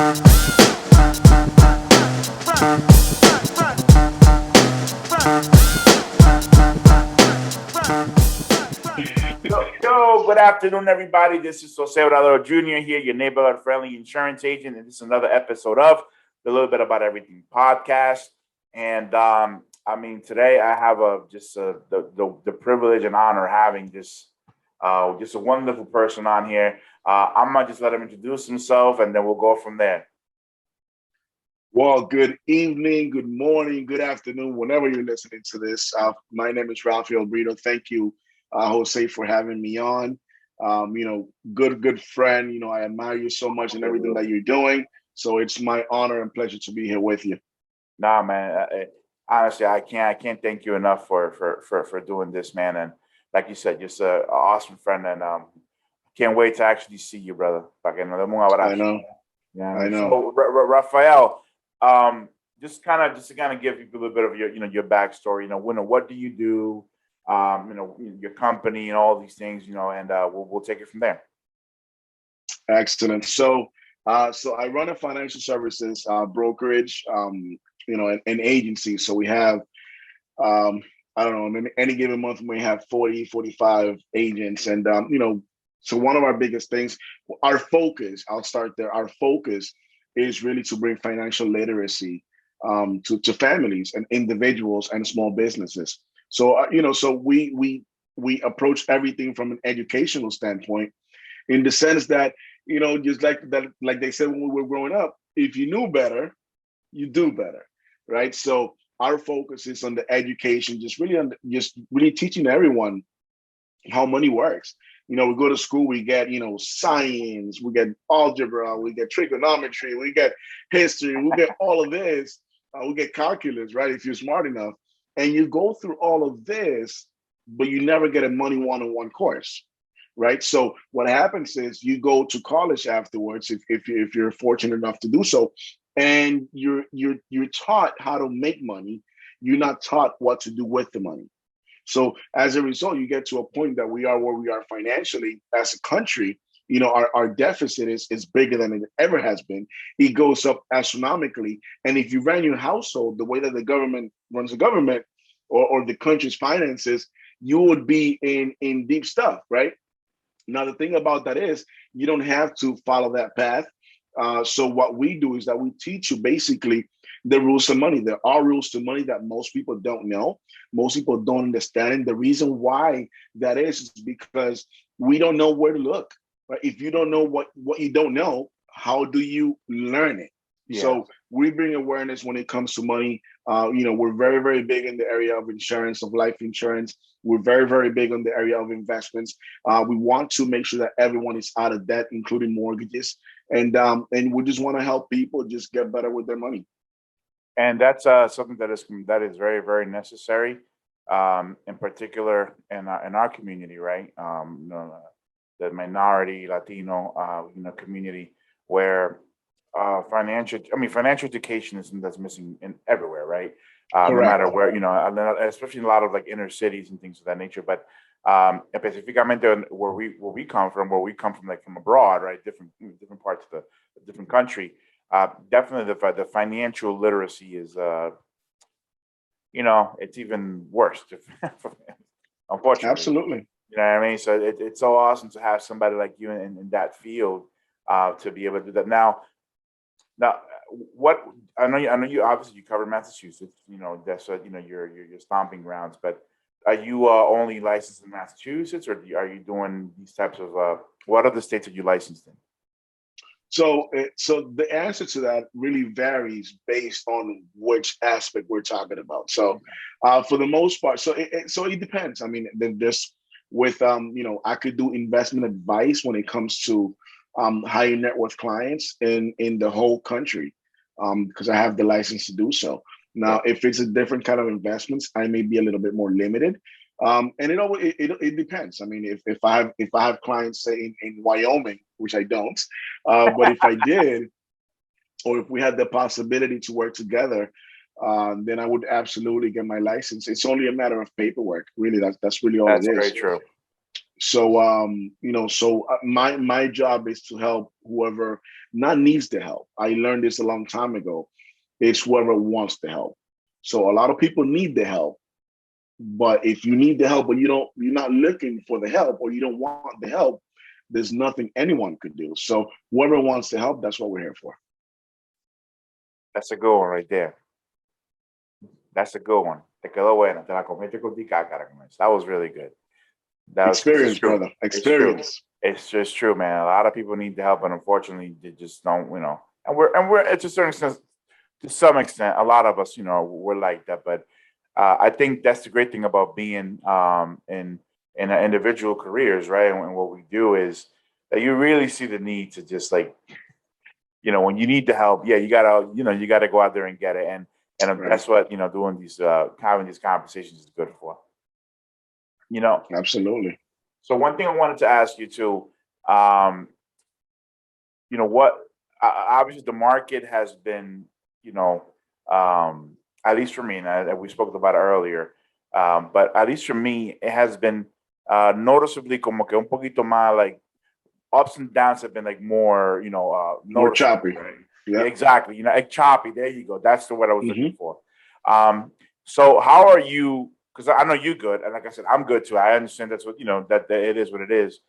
Good afternoon, everybody. This is Jose Orador Jr. here, your neighborhood friendly insurance agent, and this is another episode of the Little Bit About Everything podcast. And today I have the privilege and honor of having just a wonderful person on here. I'm gonna just let him introduce himself, and then we'll go from there. Well, good evening, good morning, good afternoon, whenever you're listening to this. My name is Rafael Brito. Thank you, Jose, for having me on. Good friend. I admire you so much and everything that you're doing. So it's my honor and pleasure to be here with you. Nah, man. Honestly, I can't thank you enough for doing this, man. And like you said, just an awesome friend, and can't wait to actually see you, brother. I know. Yeah. I know. So, Rafael, just to kind of give you a little bit of your backstory. What do you do? Your company and all these things. And we'll take it from there. Excellent. So I run a financial services brokerage, an agency. So we have, I don't know, in any given month, we have 40, 45 agents. And, so one of our biggest things, our focus, I'll start there. Our focus is really to bring financial literacy to families and individuals and small businesses. So, so we approach everything from an educational standpoint, in the sense that, just like they said when we were growing up, if you knew better, you do better, right? So our focus is on the education, just really teaching everyone how money works. We go to school, we get, science, we get algebra, we get trigonometry, we get history, we get all of this, we get calculus, right? If you're smart enough, and you go through all of this, but you never get a money one-on-one course, right? So what happens is you go to college afterwards, if you're fortunate enough to do so, and you're taught how to make money. You're not taught what to do with the money. So as a result, you get to a point that we are where we are financially as a country. Our deficit is bigger than it ever has been. It goes up astronomically. And if you ran your household the way that the government runs the government, or the country's finances, you would be in deep stuff, right? Now, the thing about that is you don't have to follow that path. So what we do is that we teach you basically the rules of money. There are rules to money that most people don't know. Most people don't understand. And the reason why that is because we don't know where to look. Right? If you don't know what you don't know, how do you learn it? Yeah. So we bring awareness when it comes to money. We're very, very big in the area of insurance, of life insurance. We're very, very big on the area of investments. We want to make sure that everyone is out of debt, including mortgages. And we just want to help people just get better with their money. And that's something that is very, very necessary, in particular in our community, right? The minority Latino, community, where financial education that's missing in everywhere, right? No matter where, especially in a lot of like inner cities and things of that nature. But específicamente where we come from like from abroad, right? Different parts of the different country. Definitely the financial literacy is, it's even worse, unfortunately. Absolutely. You know what I mean? So it's so awesome to have somebody like you in that field to be able to do that. Now, what I know you obviously you cover Massachusetts. That's your stomping grounds. But are you only licensed in Massachusetts, or are you doing these types of? What other states are you licensed in? So the answer to that really varies based on which aspect we're talking about. So for the most part, so it depends. I mean, there's with I could do investment advice when it comes to high net worth clients in the whole country, because I have the license to do so. Now, if it's a different kind of investments, I may be a little bit more limited. And it depends. I mean, if I have clients say in Wyoming, which I don't, but if I did, or if we had the possibility to work together, then I would absolutely get my license. It's only a matter of paperwork, really. That's really all it is. That's very true. So my job is to help whoever not needs the help. I learned this a long time ago. It's whoever wants the help. So a lot of people need the help, but if you need the help, but you're not looking for the help, or you don't want the help, there's nothing anyone could do. So whoever wants the help, that's what we're here for. That's a good one right there. That's a good one. Te quedó buena. Te la comiste con cara con eso. That was really good. That was 'cause it's Experience, true. brother. It's true. Experience. It's just true, man. A lot of people need the help, and unfortunately, they just don't. And we're to a certain extent, to some extent, a lot of us, we're like that. But I think that's the great thing about being in our individual careers, right? And what we do is that you really see the need to just like, when you need the help, yeah, you gotta go out there and get it. And Right. that's what doing these having these conversations is good for. You know, Absolutely. so one thing I wanted to ask you too, um, what obviously the market has been, at least for me, and we spoke about it earlier, but at least for me, it has been noticeably como que un poquito más like ups and downs have been like more, More noticeable, choppy. right? Yeah, Yeah. exactly. Like choppy. There you go. That's the word I was looking Hmm. for. So how are you? Because I know you good, and like I said, I'm good too. I understand that's what that it is what it is,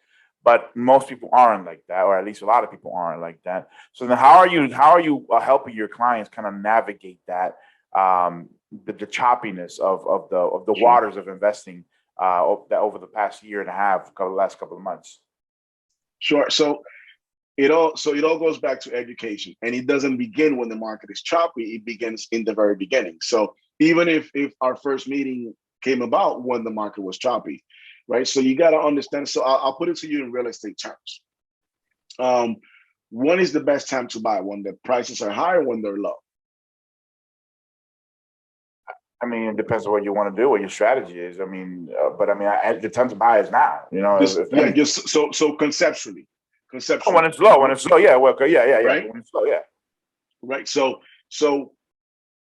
but most people aren't like that, or at least a lot of people aren't like that. So then, how are you helping your clients kind of navigate that the choppiness of the Sure. waters of investing that over the past year and a half, last couple of months? Sure. So it all goes back to education, and it doesn't begin when the market is choppy. It begins in the very beginning. So even if our first meeting came about when the market was choppy, right? So you got to understand. So I'll put it to you in real estate terms. Um, when is the best time to buy? When the prices are high or when they're low? I mean, it depends on what you want to do, what your strategy is. I mean, but I mean, the time to buy is now. If Yeah, anything. just so conceptually, Oh, when it's low, when, yeah, well, okay, yeah. right, But when it's low, yeah, right. So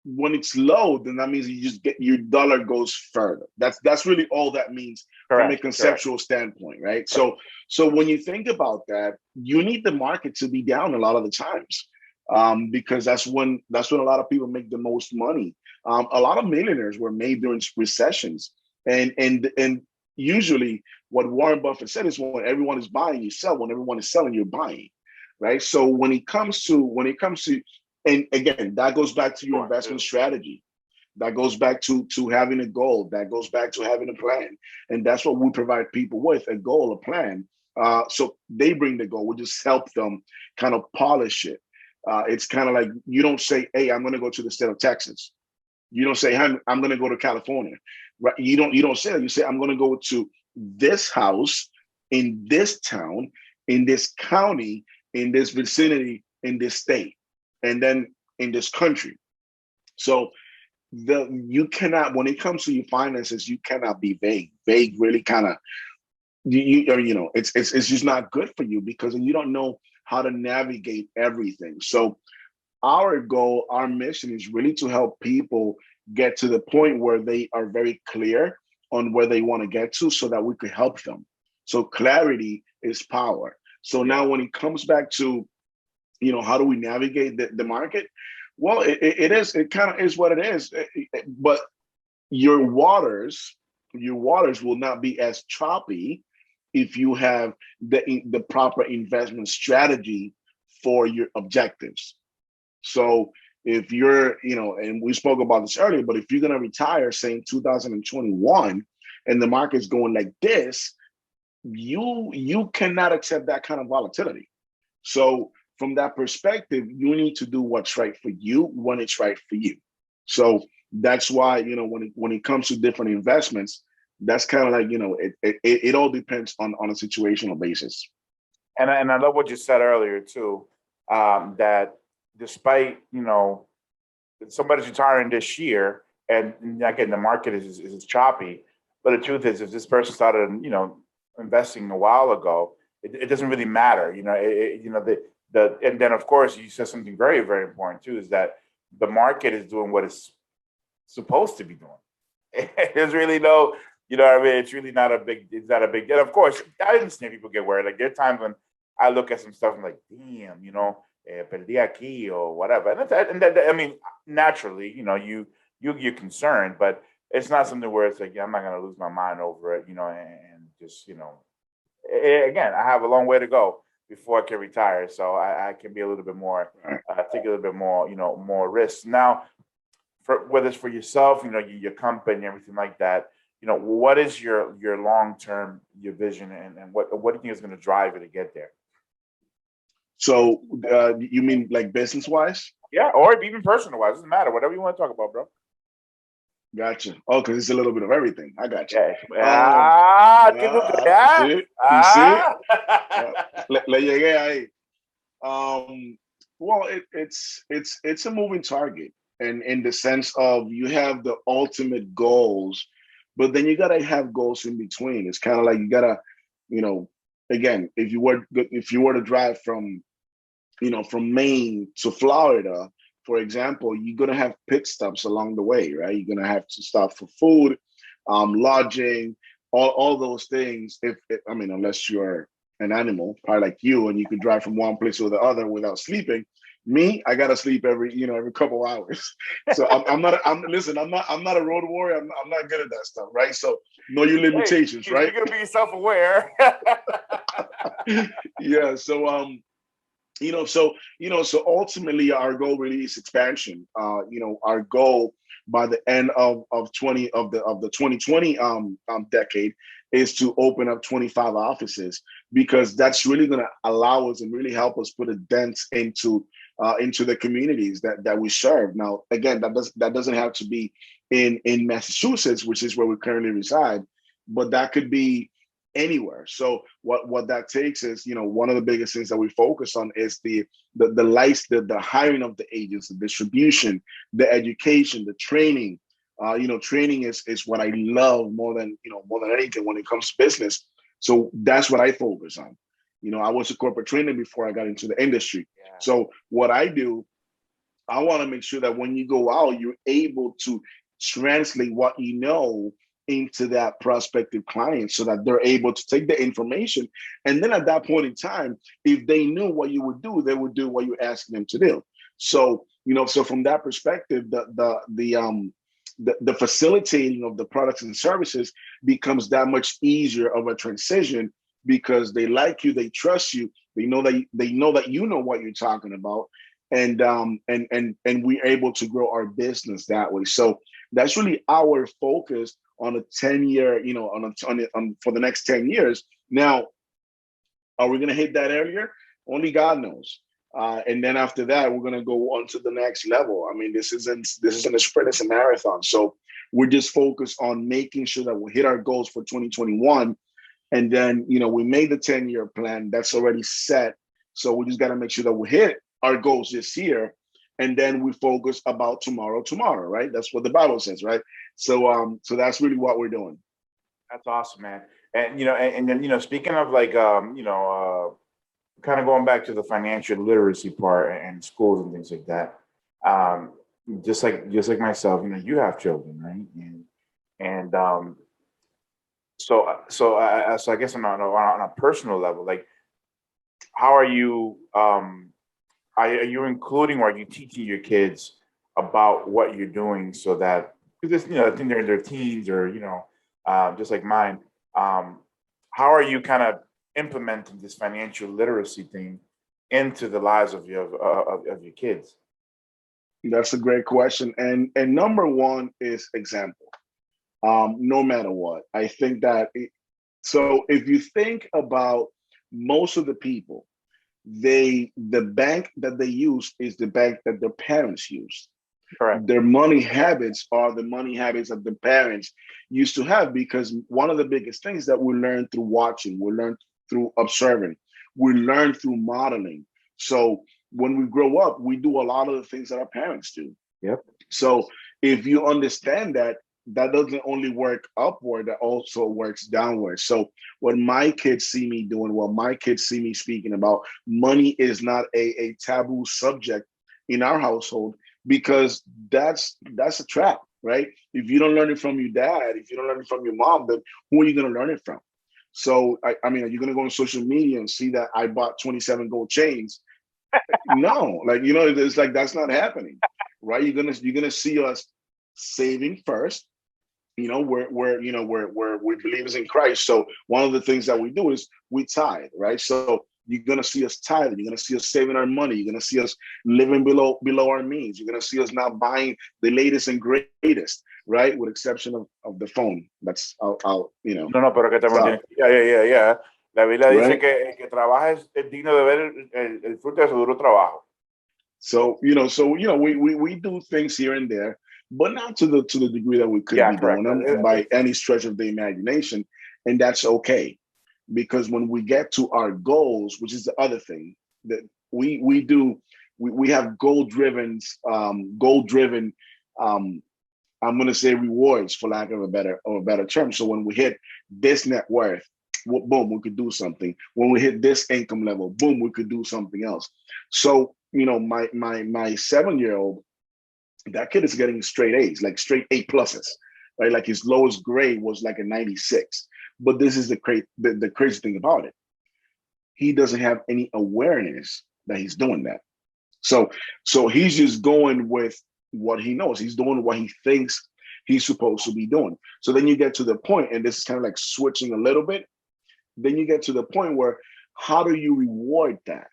when it's low, then that means you just get your dollar goes further. That's really all that means from a correct. conceptual standpoint, right? So when you think about that, you need the market to be down a lot of the times, because that's when a lot of people make the most money. A lot of millionaires were made during recessions, and usually what Warren Buffett said is when everyone is buying, you sell. When everyone is selling, you're buying, right? So when it comes to and again, that goes back to your Sure, investment strategy. That goes back to having a goal. That goes back to having a plan. And that's what we provide people with, a goal, a plan. So they bring the goal. We just help them kind of polish it. It's kind of like you don't say, hey, I'm going to go to the state of Texas. You don't say, I'm going to go to California. Right? You don't say that. You say, I'm going to go to this house in this town, in this county, in this vicinity, in this state, and then in this country. So you cannot, when it comes to your finances, you cannot be vague. Vague really kind of it's just not good for you because you don't know how to navigate everything. So our goal, our mission is really to help people get to the point where they are very clear on where they want to get to so that we could help them. So clarity is power. So yeah. now when it comes back to, how do we navigate the market? Well, it kind of is what it is. But your waters will not be as choppy if you have the proper investment strategy for your objectives. So if and we spoke about this earlier, but if you're going to retire, say in 2021, and the market's going like this, you cannot accept that kind of volatility. So from that perspective, you need to do what's right for you when it's right for you. So that's why, when it comes to different investments, that's kind of like, it all depends on a situational basis. And I love what you said earlier too. That despite somebody's retiring this year, and again the market is choppy, but the truth is, if this person started investing a while ago, it doesn't really matter. And then of course you said something very very important too, is that the market is doing what it's supposed to be doing. There's really You know what I mean? It's really not a big. It's not a big deal. Of course, I understand people get worried. Like there are times when I look at some stuff and I'm like, damn, perdí aquí or whatever. I mean, naturally, you're concerned, but it's not something where it's like, yeah, I'm not gonna lose my mind over it, and just, again, I have a long way to go before I can retire, so I can be a little bit more, take a little bit more, more risks. Now, for whether it's for yourself, your company, and everything like that, what is your long term, your vision, and what do you think is going to drive you to get there? So you mean like business wise? Yeah, or even personal wise, doesn't matter. Whatever you want to talk about, bro. Gotcha. Oh, because it's a little bit of everything. I got you. Yeah. Ah, See it? You see it? ah. Le llegué ahí. Well, it's a moving target, and in the sense of you have the ultimate goals, but then you gotta have goals in between. It's kind of like you gotta, you know, again, if you were to drive from from Maine to Florida, for example, you're gonna have pit stops along the way, right? You're gonna have to stop for food, lodging, all those things. I mean, unless you're an animal, probably like you, and you could drive from one place to the other without sleeping. Me, I gotta sleep every couple hours. So I'm not a road warrior. I'm not good at that stuff, right? So know your Hey, limitations, you're right? gonna be self-aware. Yeah. So so ultimately our goal really is expansion. Our goal by the end of 2020 decade is to open up 25 offices, because that's really going to allow us and really help us put a dent into the communities that we serve. Now, again, that doesn't have to be in Massachusetts, which is where we currently reside, but that could be anywhere. So what that takes is, one of the biggest things that we focus on is the hiring of the agents, the distribution, the education, the training. Training is what I love more than anything when it comes to business. So that's what I focus on. I was a corporate trainer before I got into the industry. Yeah. So what I do, I want to make sure that when you go out, you're able to translate what you know into that prospective client, so that they're able to take the information. And then at that point in time, if they knew what you would do, they would do what you're asking them to do. So, so from that perspective, the facilitating of the products and services becomes that much easier of a transition, because they like you, they trust you, they know that you know what you're talking about, and we're able to grow our business that way. So that's really our focus on a 10-year, for the next 10 years. Now, are we going to hit that earlier? Only God knows. And then after that, we're going to go on to the next level. I mean, this isn't a sprint, it's a marathon. So we're just focused on making sure that we hit our goals for 2021. And then, we made the 10-year plan that's already set. So we just got to make sure that we hit our goals this year. And then we focus about tomorrow, right? That's what the Bible says, right? So that's really what we're doing. That's awesome, man. And and then speaking of like kind of going back to the financial literacy part and schools and things like that. Just like myself, you have children, right? And so I guess on a personal level, like, how are you? Are you including, or are you teaching your kids about what you're doing, so that, because I think they're in their teens, or just like mine. How are you kind of implementing this financial literacy thing into the lives of your kids? That's a great question. And number one is example. No matter what, I think that so if you think about most of the people, the bank that they use is the bank that their parents used. Correct. Their money habits are the money habits that the parents used to have, because one of the biggest things that we learn through watching, we learn through observing, we learn through modeling. So when we grow up, we do a lot of the things that our parents do. Yep. So if you understand that, that doesn't only work upward, that also works downward. So when my kids see me doing, what my kids see me speaking about, money is not a taboo subject in our household, because that's a trap. right? If you don't learn it from your dad, if you don't learn it from your mom, then who are you going to learn it from? So, I mean, are you going to go on social media and see that I bought 27 gold chains? No, like, it's like, that's not happening, right? You're gonna see us saving first. We're believers in Christ. So one of the things that we do is we tithe, right? So you're gonna see us tithing. You're gonna see us saving our money. You're gonna see us living below our means. You're gonna see us not buying the latest and greatest, right? With exception of the phone. That's No, no, pero que te stop, mantienes. Ya. La Biblia dice right? que el que trabaja es digno de ver el fruto de su duro trabajo. We do things here and there, but not to the degree that we could Yeah, be doing correct. them by any stretch of the imagination, and that's okay, because when we get to our goals, which is the other thing that we do, we have goal driven. Um, I'm going to say rewards, for lack of a better term. So when we hit this net worth, boom, we could do something. When we hit this income level, boom, we could do something else. So my 7-year-old, that kid is getting straight A's, like straight A pluses, right? Like his lowest grade was like a 96. But this is the crazy thing about it. He doesn't have any awareness that he's doing that. So he's just going with what he knows. He's doing what he thinks he's supposed to be doing. So then you get to the point, and this is kind of like switching a little bit. Then you get to the point where, how do you reward that?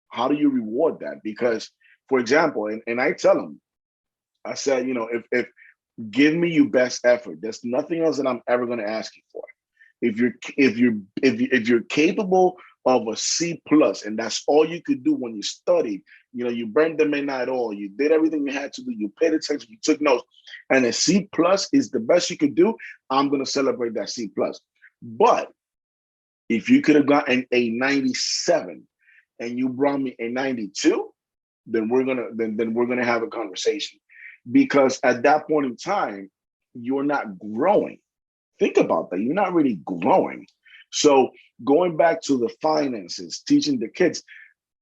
How do you reward that? Because, for example, and I tell him, I said, if give me your best effort. There's nothing else that I'm ever going to ask you for. If you're capable of a C plus, and that's all you could do when you studied, you burned the midnight oil, you did everything you had to do, you paid attention, you took notes, and a C plus is the best you could do, I'm going to celebrate that C plus. But if you could have gotten a 97 and you brought me a 92, then we're gonna have a conversation, because at that point in time, you're not growing. Think about that. You're not really growing. So going back to the finances, teaching the kids,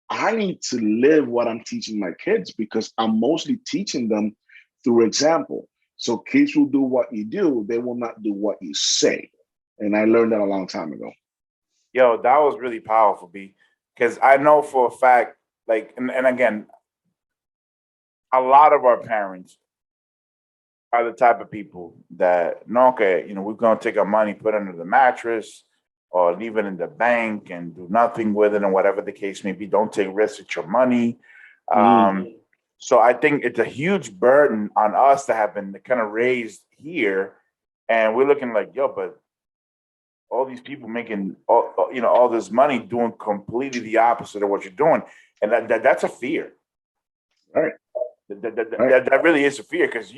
I need to live what I'm teaching my kids, because I'm mostly teaching them through example. So kids will do what you do, they will not do what you say. And I learned that a long time ago. Yo, that was really powerful, B. Because I know for a fact, like, and again, a lot of our parents are the type of people that, no, okay, we're going to take our money, put it under the mattress, or leave it in the bank and do nothing with it, and whatever the case may be. Don't take risks with your money. Mm. So I think it's a huge burden on us that have been kind of raised here, and we're looking like, yo, but all these people making all this money doing completely the opposite of what you're doing, and that's a fear. Right. Right. That really is a fear, because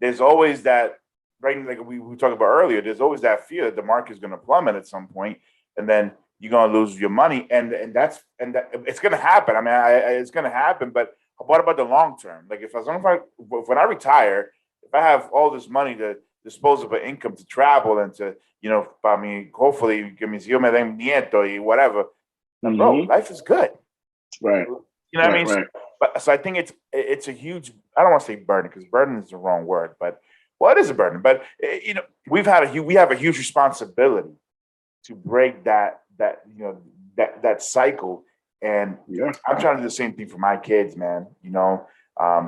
there's always that, right, like we talked about earlier, there's always that fear that the market is going to plummet at some point, and then you're going to lose your money, and it's going to happen. I mean, it's going to happen, but what about the long term? Like, when I retire, if I have all this money to disposable income to travel and to, I mean, hopefully, que mis hijos me den nieto y whatever, then, bro, Mm-hmm. life is good. Right. You know what I Right. mean? Right. So I think it's a huge. I don't want to say burden, because burden is the wrong word, but well, it is a burden. But we have a huge responsibility to break that cycle. And Yeah. I'm trying to do the same thing for my kids, man.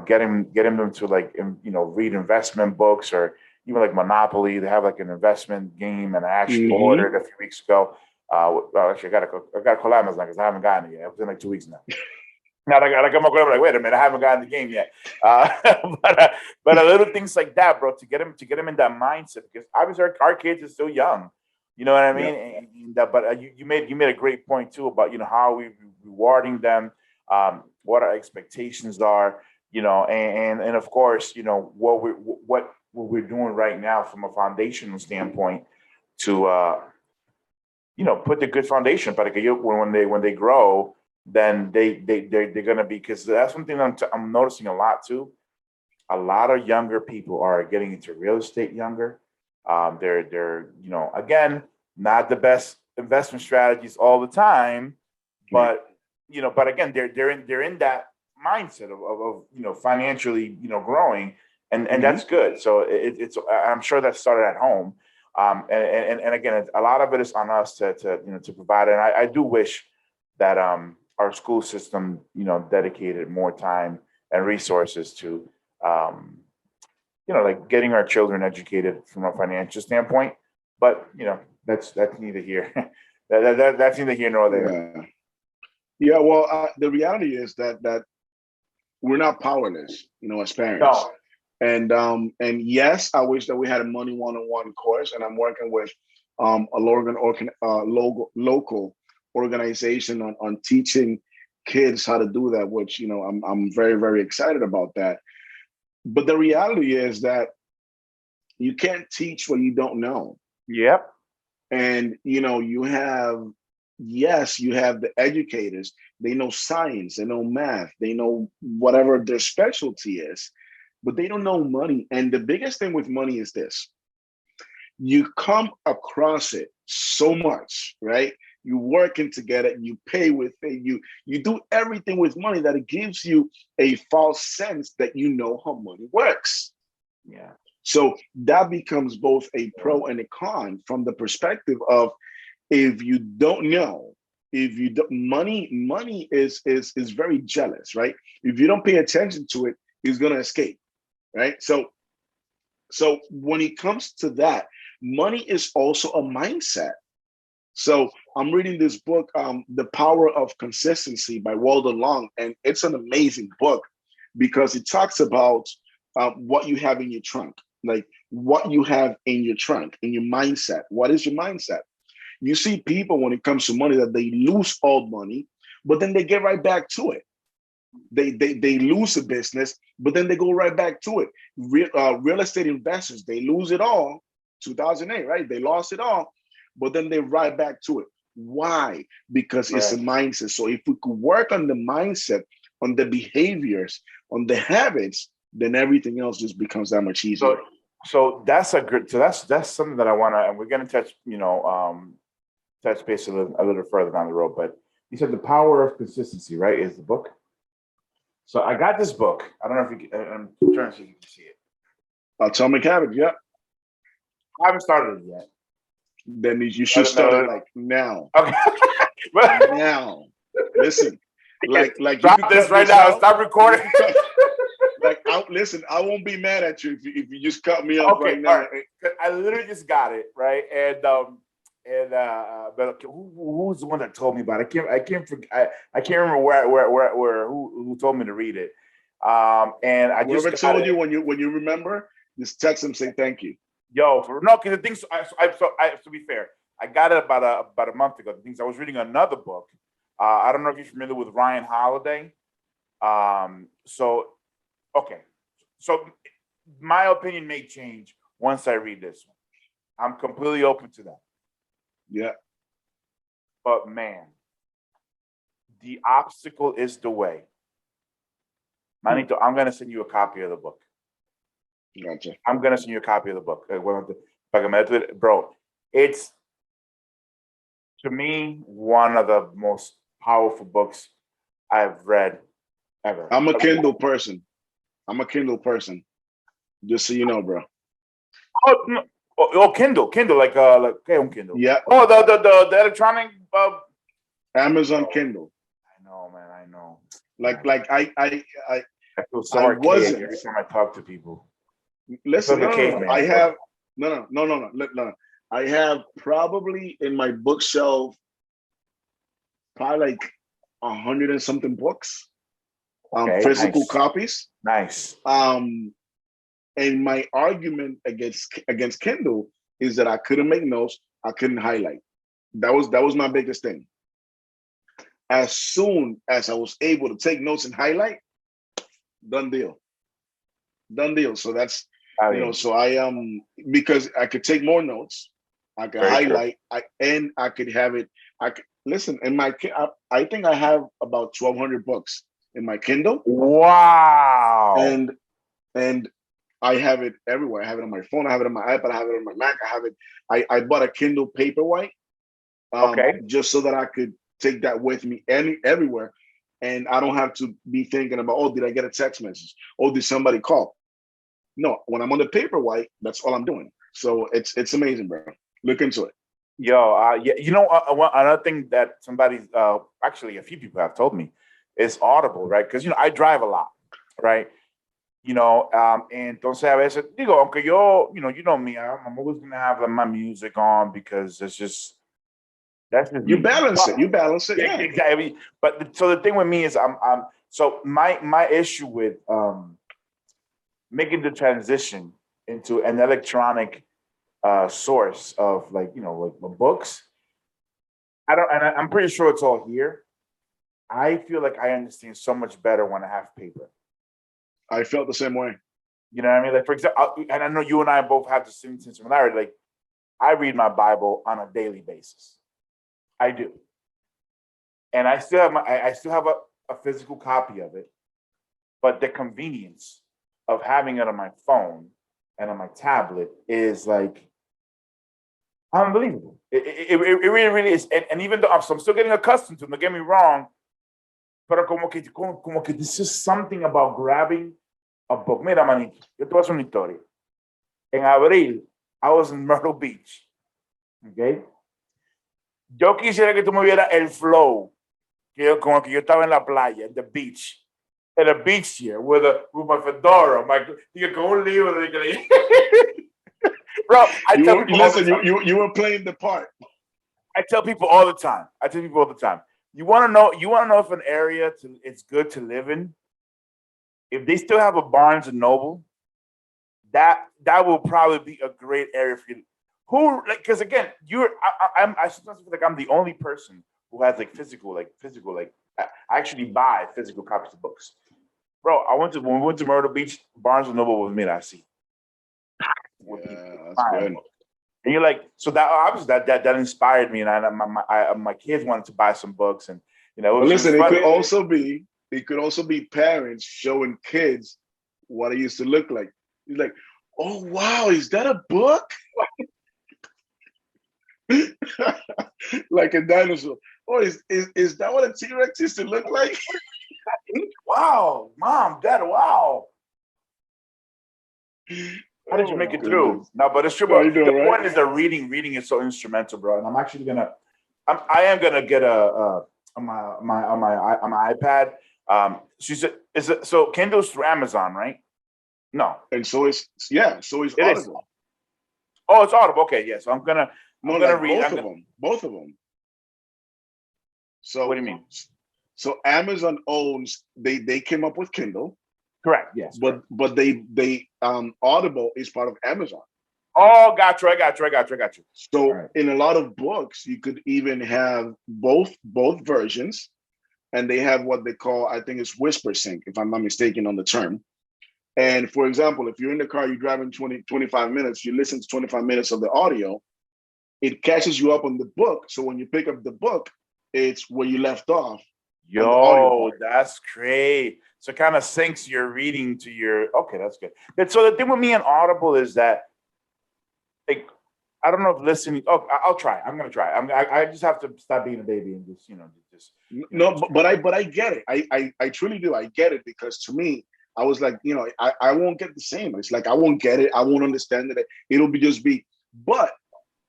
Getting them to, like, read investment books, or even like Monopoly. They have like an investment game, and I actually Mm-hmm. ordered a few weeks ago. Well, actually, I got to call Amazon because I haven't gotten it yet. It's been like 2 weeks now. Now I got to come up with, like, wait a minute, I haven't gotten the game yet. But a little things like that, bro, to get him in that mindset, because obviously our kids are still young. You know what I Yeah. mean? But you made a great point too about how we rewarding them, what our expectations are, and of course, what we're doing right now from a foundational standpoint to put the good foundation. But when they grow, then they're gonna be, because that's one thing I'm noticing a lot too. A lot of younger people are getting into real estate younger. They're again, not the best investment strategies all the time, Right. but again, they're in that mindset of financially growing, and that's good. So it's I'm sure that started at home. And again, a lot of it is on us to to provide. And I do wish that our school system dedicated more time and resources to like getting our children educated from a financial standpoint. But that's neither here that's neither here nor there. Yeah. Well, the reality is that we're not powerless, as parents. No. And yes, I wish that we had a money one-on-one course, and I'm working with local organization on teaching kids how to do that, which I'm very, very excited about that. But the reality is that you can't teach what you don't know. Yep. And you have the educators. They know science, they know math, they know whatever their specialty is, but they don't know money. And the biggest thing with money is this: you come across it so much, right? You working together, you pay with it, you do everything with money, that it gives you a false sense that you know how money works. Yeah. So that becomes both a pro and a con from the perspective of, if you don't know, if you don't, money is very jealous, right? If you don't pay attention to it, it's gonna escape, right? So when it comes to that, money is also a mindset. So I'm reading this book, The Power of Consistency by Walter Long, and it's an amazing book because it talks about what you have in your trunk, like what you have in your trunk, in your mindset. What is your mindset? You see people, when it comes to money, that they lose all money, but then they get right back to it. They lose a business, but then they go right back to it. Real estate investors, they lose it all. 2008, right? They lost it all, but then they right back to it. Why? Because it's a mindset. So if we could work on the mindset, on the behaviors, on the habits, then everything else just becomes that much easier. So that's a good. So that's something that I want to, and we're going to touch, touch base a little further down the road. But you said The Power of Consistency, right? Is the book. So I got this book. I don't know if you. I'm trying to see if you can see it. Atomic Habits. Yep. I haven't started it yet. Then you should start it like now. Okay. Now, listen. Like drop this right now. Stop recording. Listen, I won't be mad at you if you just cut me off right now. Right. I literally just got it, right? But who's the one that told me about it? I can't remember where who told me to read it. And I Whoever just told you when you remember, just text them, say thank you. Because the things. To be fair, I got it about a month ago. The things, I was reading another book. I don't know if you're familiar with Ryan Holiday. Okay. So my opinion may change once I read this one. I'm completely open to that. Yeah. But man, the obstacle is the way. Manito, I'm going to send you a copy of the book. Gotcha. I'm going to send you a copy of the book. Bro, it's, to me, one of the most powerful books I've read ever. I'm a Kindle person. Just so you know, bro. Oh, no. Kindle, like Kindle. Yeah. Oh, the electronic. Amazon Kindle. I know, man. I know. I feel so archaic every time I talk to people. Listen, I have no. I have probably in my bookshelf probably like 100 and something books, physical copies. Nice. And my argument against Kindle is that I couldn't make notes, I couldn't highlight. That was my biggest thing. As soon as I was able to take notes and highlight, done deal. So that's so I because I could take more notes, I could highlight, I could have it. I could listen in my. I think I have about 1,200 books in my Kindle. Wow. And I have it everywhere. I have it on my phone. I have it on my iPad. I have it on my Mac. I have it. I bought a Kindle Paperwhite, just so that I could take that with me everywhere, and I don't have to be thinking about, oh, did I get a text message? Oh, did somebody call? No, when I'm on the paperwhite, that's all I'm doing. So it's amazing, bro. Look into it. Yo, yeah, another thing that somebody, actually a few people have told me is Audible, right? Because I drive a lot, right? Entonces a veces digo, aunque yo, you know me, I'm always gonna have my music on because that's just You me. balance it. But, You balance it. yeah, Yeah. exactly. But so the thing with me is, so my issue with making the transition into an electronic source of like the books. I don't, and I'm pretty sure it's all here. I feel like I understand so much better when I have paper. I felt the same way. You know what I mean? Like, for example, and I know you and I both have the same similarity. Like, I read my Bible on a daily basis. I do, and I still have I still have a physical copy of it. But the convenience of having it on my phone and on my tablet is like unbelievable. It really, really is. And even though I'm still getting accustomed to it, don't get me wrong, pero como que this is something about grabbing a book. Mira, manito, yo te voy a hacer una historia. En abril, I was in Myrtle Beach. Okay. Yo quisiera que tú me vieras el flow como que yo estaba en la playa, en the beach. At a beach here with my fedora, con un libro. Bro, I tell people all the Listen. time. You were playing the part. I tell people all the time. I tell people all the time. You want to know? You want to know if an area it's good to live in? If they still have a Barnes and Noble, that will probably be a great area for you. Who like? Because again, I sometimes feel like I'm the only person who has like physical I actually buy physical copies of books. Bro, when we went to Myrtle Beach, Barnes and Noble was made. I see. Yeah, that's good. And you're like, so that obviously that inspired me, and my kids wanted to buy some books, and it But was listen, funny. it could also be parents showing kids what it used to look like. He's like, oh wow, is that a book? Like a dinosaur. Oh, is that what a T-Rex used to look like? Wow, mom, dad, wow. How did you Oh make my it through? goodness. No, but it's true. How But you the doing, right? point is that reading is so instrumental, bro. And I'm actually I am gonna get a on my iPad. She said, is it so? Kindle's through Amazon, right? No, And so is it is. Audible. Oh, it's Audible. Okay, yeah. So No, I'm gonna like read. both of them. What So do you mean? so Amazon owns they came up with Kindle, Correct. Yes. but Correct. they Audible is part of Amazon. Oh, got you. I got you. I got you. I got you. All So right. in a lot of books, you could even have both versions, and they have what they call, I think it's whisper sync, if I'm not mistaken on the term. And for example, if you're in the car, you're driving 25 minutes, you listen to 25 minutes of the audio, it catches you up on the book. So when you pick up the book, it's where you left off on the audio Yo, part. that's great. So it kind of syncs your reading to your. Okay, that's good. So the thing with me and Audible is that, like, I don't know if listening. Oh, I'll try. I'm gonna try. I just have to stop being a baby and just No, but I get it. I truly do. I get it, because to me, I was like, I won't get the same. It's like I won't get it. I won't understand it. It'll be just be. But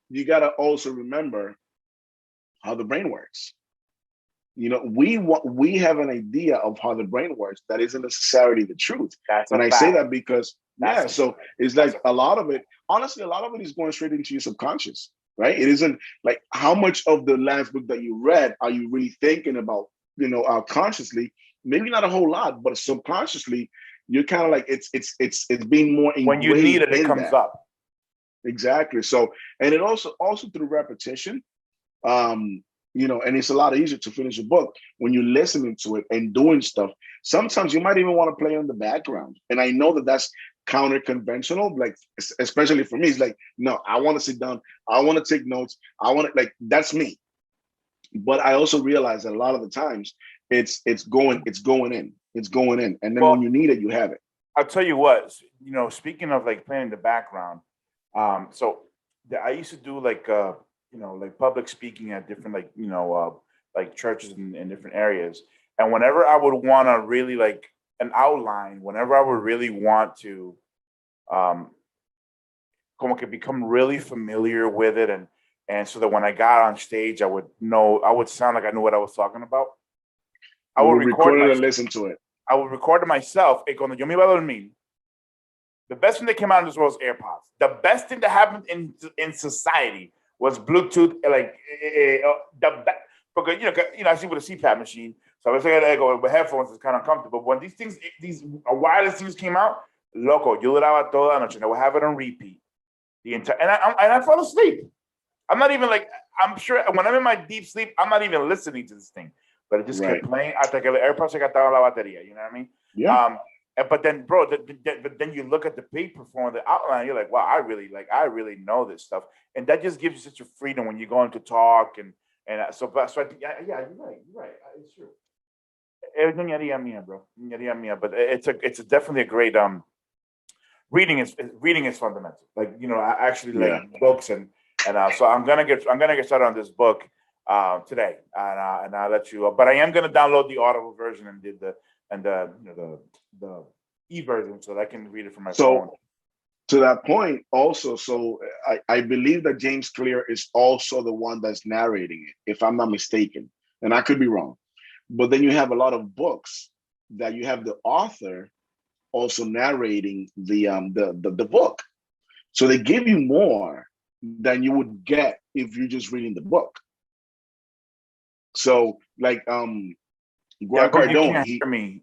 you gotta also remember how the brain works. We have an idea of how the brain works that isn't necessarily the truth. That's a And I say fact. that because That's yeah, a so fact. it's like a lot of it, honestly, a lot of it is going straight into your subconscious, right? It isn't like how much of the last book that you read are you really thinking about, consciously. Maybe not a whole lot, but subconsciously, you're kind of like it's being more When you need engraved it, it in comes that. up. Exactly. So, and it also through repetition, um, and it's a lot easier to finish a book when you're listening to it and doing stuff. Sometimes you might even want to play on the background. And I know that that's counter conventional, like, especially for me. It's like, no, I want to sit down. I want to take notes. I want to, like, that's me. But I also realize that a lot of the times it's going in. It's going in. And then when Well, you need it, you have it. I'll tell you what. Speaking of like playing in the background, so I used to do like like public speaking at different like churches in different areas, and whenever I would want to really like an outline, whenever I would really want to como que become really familiar with it, and so that when I got on stage, I would sound like I knew what I was talking about. I You would will record record it and myself. listen to it. I would record it myself. Y cuando yo me iba a dormir, the best thing that came out of this world was AirPods. The best thing that happened in society was Bluetooth. Like because I see with a CPAP machine, so I was like, I go with headphones. It's kind of uncomfortable. But when these wireless things came out, loco, yo duraba toda la noche. And I would have it on repeat the entire, and I fall asleep. I'm not even like, I'm sure when I'm in my deep sleep, I'm not even listening to this thing, but it just kept playing. Hasta que el AirPods se gastaba la batería. You know what I mean? Yeah. But then, bro, but then you look at the paper form, the outline, you're like, wow, I really know this stuff, and that just gives you such a freedom when you're going to talk, and so I think, yeah, you're right, it's true. Ñoñería mía, bro, ñoñería mía, but it's definitely a great reading is fundamental. Like I actually like books, and so I'm gonna get started on this book today, and I'll let you. But I am gonna download the Audible version and the e-version so that I can read it from my phone. To that point, also, so I believe that James Clear is also the one that's narrating it, if I'm not mistaken, and I could be wrong. But then you have a lot of books that you have the author also narrating the book, so they give you more than you would get if you're just reading the book. So, like, Grant Cardone,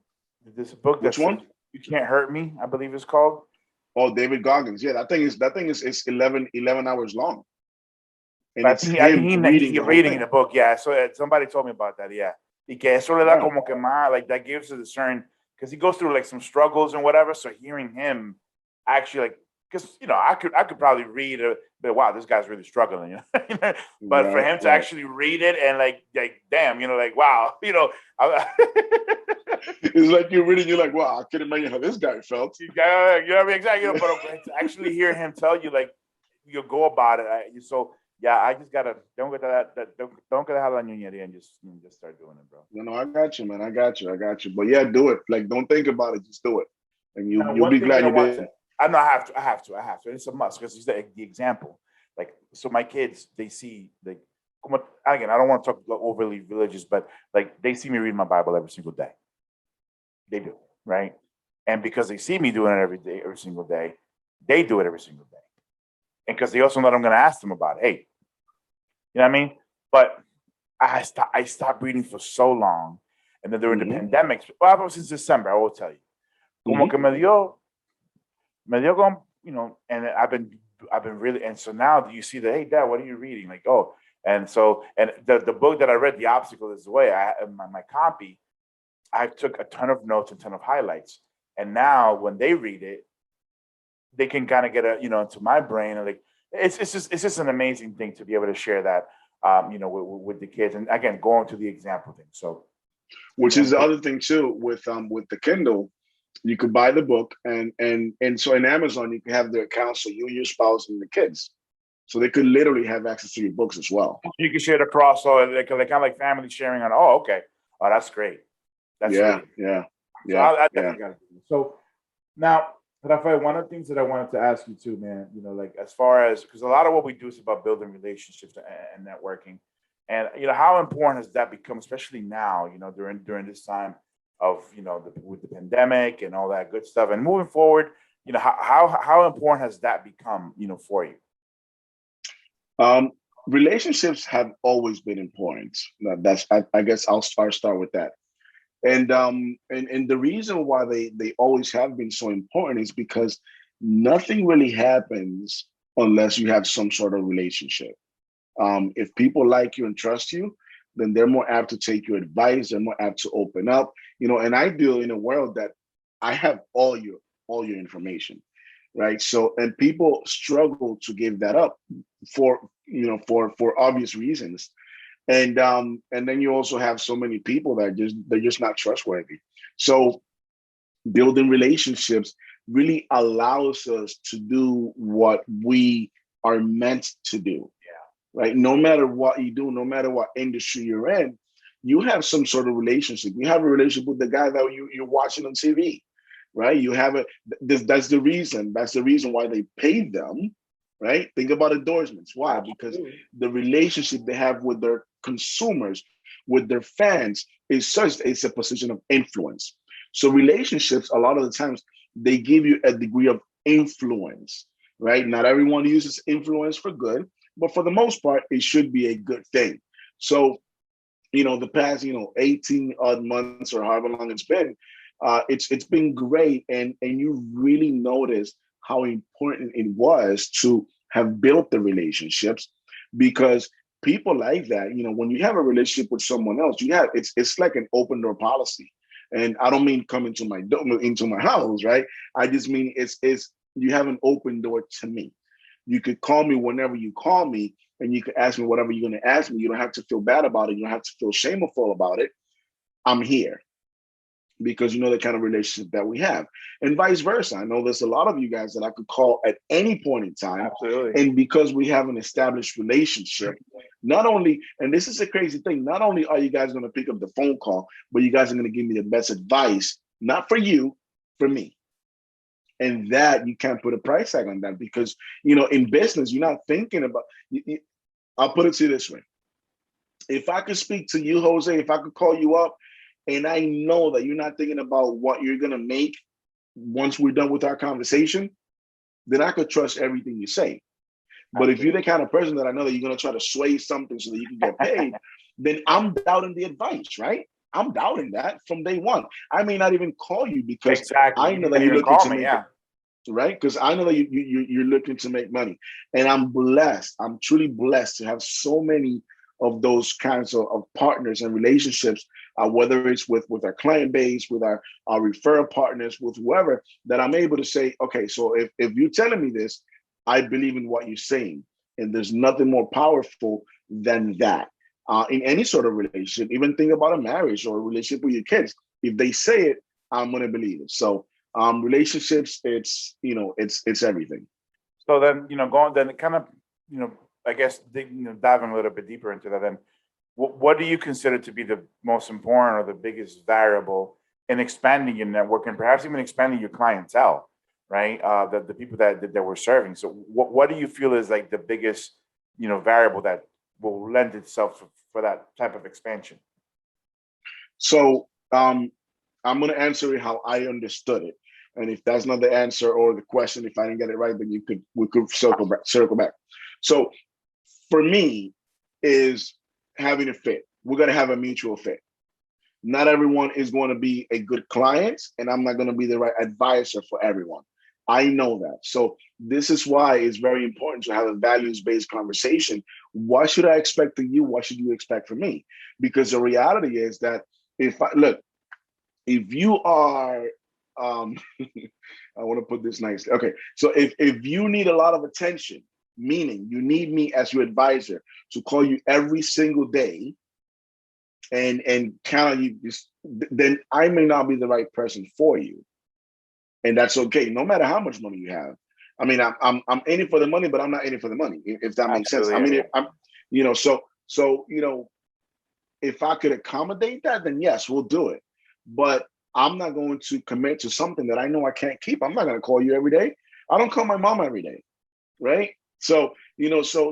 this book. Which one? You Can't Hurt Me, I believe it's called. Oh, David Goggins. Yeah, that thing is 11 hours long. And I think he's reading the book. Yeah, so somebody told me about that. Yeah, y que eso le da como que más, like that gives us a certain, because he goes through like some struggles and whatever. So hearing him actually, like, because I could probably read it, but wow, this guy's really struggling. But for him to actually read it and like damn, like wow, it's like you're reading, you're like, wow, I can imagine how this guy felt. You know what I mean? Exactly. But to actually hear him tell you, like, you go about it. So yeah, I just gotta don't get have la ñoñería and just start doing it, bro. No, I got you, man. I got you. But yeah, do it. Like, don't think about it. Just do it, and you'll be glad you did. I know I have to. It's a must because he's the example. Like, so my kids, they see, like, again, I don't want to talk overly religious, but like they see me read my Bible every single day. They do, right? And because they see me doing it every single day, they do it every single day. And because they also know I'm going to ask them about it. Hey, you know what I mean? But I stopped reading for so long, and then during the pandemic, well, since December, I will tell you, como que me dio and I've been really, and so now you see that, hey, Dad, what are you reading? Like, oh, and so, and the book that I read, The Obstacle Is the Way, my copy, I took a ton of notes and ton of highlights, and now when they read it, they can kind of get into my brain, and like it's just an amazing thing to be able to share that, with the kids, and again, going to the example thing. So, which is the other thing too with the Kindle. You could buy the book, and so in Amazon you can have the account, so you and your spouse and the kids, so they could literally have access to your books as well. You can share it across, so they kind of like family sharing on. Oh, okay, oh, that's great. That's great. Yeah. I definitely got to do it. So now, Rafael, one of the things that I wanted to ask you too, man, like as far as, because a lot of what we do is about building relationships and networking, and how important has that become, especially now, during this time of with the pandemic and all that good stuff, and moving forward, how important has that become, for you? Relationships have always been important. That's I guess I'll start with that. And the reason why they always have been so important is because nothing really happens unless you have some sort of relationship. If people like you and trust you, then they're more apt to take your advice. They're more apt to open up. And I deal in a world that I have all your information, right? So, and people struggle to give that up for obvious reasons. And then you also have so many people that they're just not trustworthy. So building relationships really allows us to do what we are meant to do. Yeah. Right. No matter what you do, no matter what industry you're in, you have some sort of relationship. You have a relationship with the guy that you're watching on TV. right? You have a that's the reason. That's the reason why they pay them, right? Think about endorsements. Why? Because Absolutely. the relationship they have with their consumers, with their fans, is such it's a position of influence. So relationships, a lot of the times, they give you a degree of influence, right? Not everyone uses influence for good, but for the most part, it should be a good thing. So the past 18 odd months or however long it's been, it's been great, and you really notice how important it was to have built the relationships, because people like that, when you have a relationship with someone else, you have it's like an open door policy. And I don't mean come into my house, right? I just mean it's you have an open door to me. You could call me whenever you call me, and you can ask me whatever you're going to ask me. You don't have to feel bad about it. You don't have to feel shameful about it. I'm here because you know the kind of relationship that we have, and vice versa. I know there's a lot of you guys that I could call at any point in time, Absolutely. and because we have an established relationship, not only, and this is a crazy thing, not only are you guys going to pick up the phone call, but you guys are going to give me the best advice, not for you, for me. And that you can't put a price tag on that, because in business, you're not thinking about. I'll put it to you this way: if I could speak to you, Jose, if I could call you up, and I know that you're not thinking about what you're gonna make once we're done with our conversation, then I could trust everything you say. But if you're the kind of person that I know that you're gonna try to sway something so that you can get paid, then I'm doubting the advice, right? I'm doubting that from day one. I may not even call you because Exactly. I You know that didn't you're even looking call to me. make Yeah. right? Because I know that you're looking to make money, and I'm blessed. I'm truly blessed to have so many of those kinds of partners and relationships, whether it's with our client base, with our referral partners, with whoever, that I'm able to say, okay, so if you're telling me this, I believe in what you're saying, and there's nothing more powerful than that. In any sort of relationship, even think about a marriage or a relationship with your kids. If they say it, I'm gonna believe it. So relationships, it's everything. So then, going then kind of, I guess diving a little bit deeper into that. Then, what do you consider to be the most important or the biggest variable in expanding your network and perhaps even expanding your clientele, right? The people that we're serving. So, what do you feel is like the biggest, variable that will lend itself for that type of expansion? So I'm going to answer it how I understood it, and if that's not the answer or the question, if I didn't get it right, then we could circle back. So for me, is having a fit. We're going to have a mutual fit. Not everyone is going to be a good client, and I'm not going to be the right advisor for everyone. I know that. So this is why it's very important to have a values-based conversation. What should I expect of you? What should you expect from me? Because the reality is that if you are, I want to put this nicely. Okay, so if you need a lot of attention, meaning you need me as your advisor to call you every single day and count on you, then I may not be the right person for you, and that's okay. No matter how much money you have. I mean, I'm in it for the money, but I'm not in it for the money. If that makes sense. Absolutely. I Yeah, mean, yeah. so if I could accommodate that, then yes, we'll do it. But I'm not going to commit to something that I know I can't keep. I'm not going to call you every day. I don't call my mom every day, right? So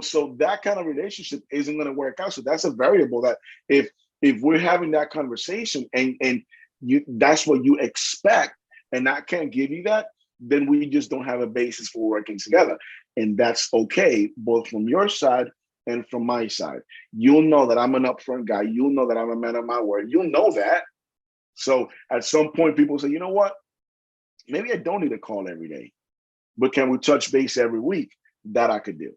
so that kind of relationship isn't going to work out. So that's a variable that if we're having that conversation and you that's what you expect, and I can't give you that, then we just don't have a basis for working together, and that's okay, both from your side and from my side. You'll know that I'm an upfront guy. You'll know that I'm a man of my word. You'll know that. So at some point, people say, you know what? Maybe I don't need a call every day, but can we touch base every week? That I could do,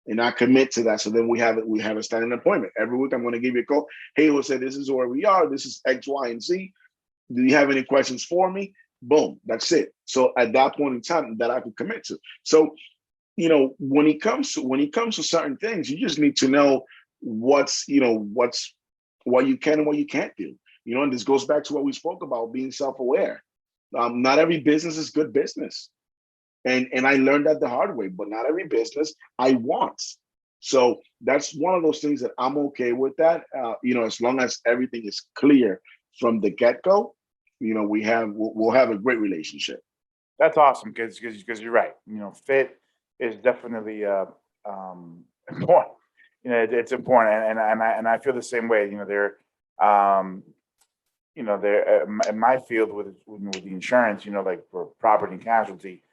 and I commit to that. So then we have a standing appointment every week. I'm going to give you a call. Hey, Jose, this is where we are. This is X, Y, and Z. Do you have any questions for me? Boom, that's it. So at that point in time, that I could commit to. So when it comes to certain things, you just need to know what's what you can and what you can't do. And this goes back to what we spoke about, being self-aware. Not every business is good business, and I learned that the hard way. But not every business I want. So that's one of those things that I'm okay with. That as long as everything is clear from the get-go, we'll have a great relationship. That's awesome because you're right. Fit is definitely important. It's important, and I feel the same way. Um, there in my field with the insurance, like for property and casualty,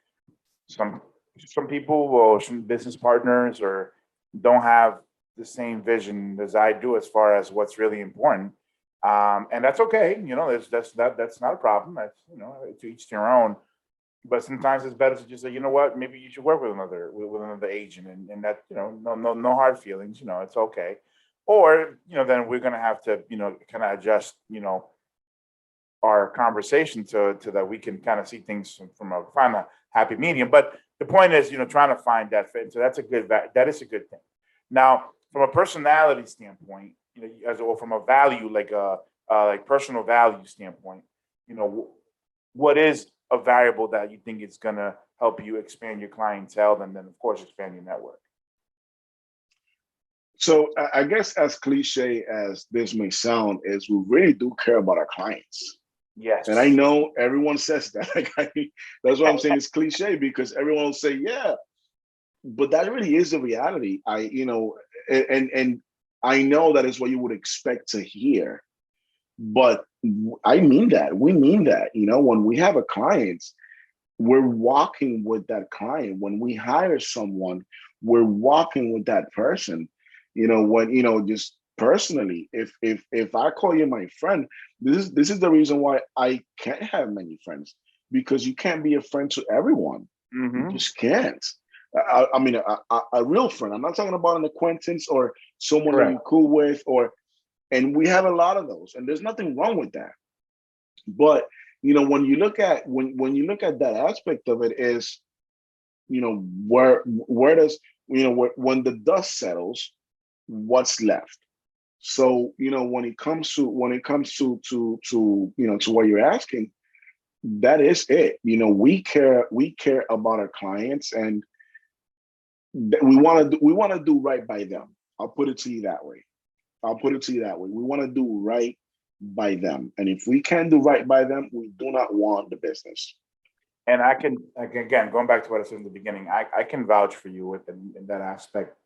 some some people or some business partners or don't have the same vision as I do as far as what's really important. And that's okay. That's not a problem. That's to each their own. But sometimes it's better to just say, you know what, maybe you should work with another agent, and that no hard feelings. It's okay. Or then we're gonna have to kind of adjust our conversation to that we can kind of see things from a find a happy medium. But the point is, trying to find that fit. So that is a good thing. Now, from a personality standpoint, as or from a value like personal value standpoint, what is a variable that you think is gonna help you expand your clientele, and then of course expand your network? So I guess as cliche as this may sound, is we really do care about our clients. And I Yes. know everyone says that. That's why I'm saying it's cliche, because everyone will say, yeah, but that really is the reality. And I know that is what you would expect to hear, but I mean that. We mean that. When we have a client, we're walking with that client. When we hire someone, we're walking with that person. Just personally, if I call you my friend, this is the reason why I can't have many friends, because you can't be a friend to everyone. You Mm-hmm. just can't. I mean, a real friend. I'm not talking about an acquaintance or someone that Correct. you're cool with, and we have a lot of those, and there's nothing wrong with that. But when you look at that aspect of it, is where does when the dust settles, what's left? So when it comes to what you're asking, that is it. We care about our clients, and we want to do right by them. I'll put it to you that way. We want to do right by them, and if we can do right by them, we do not want the business. And I can, again, going back to what I said in the beginning, I can vouch for you in that aspect,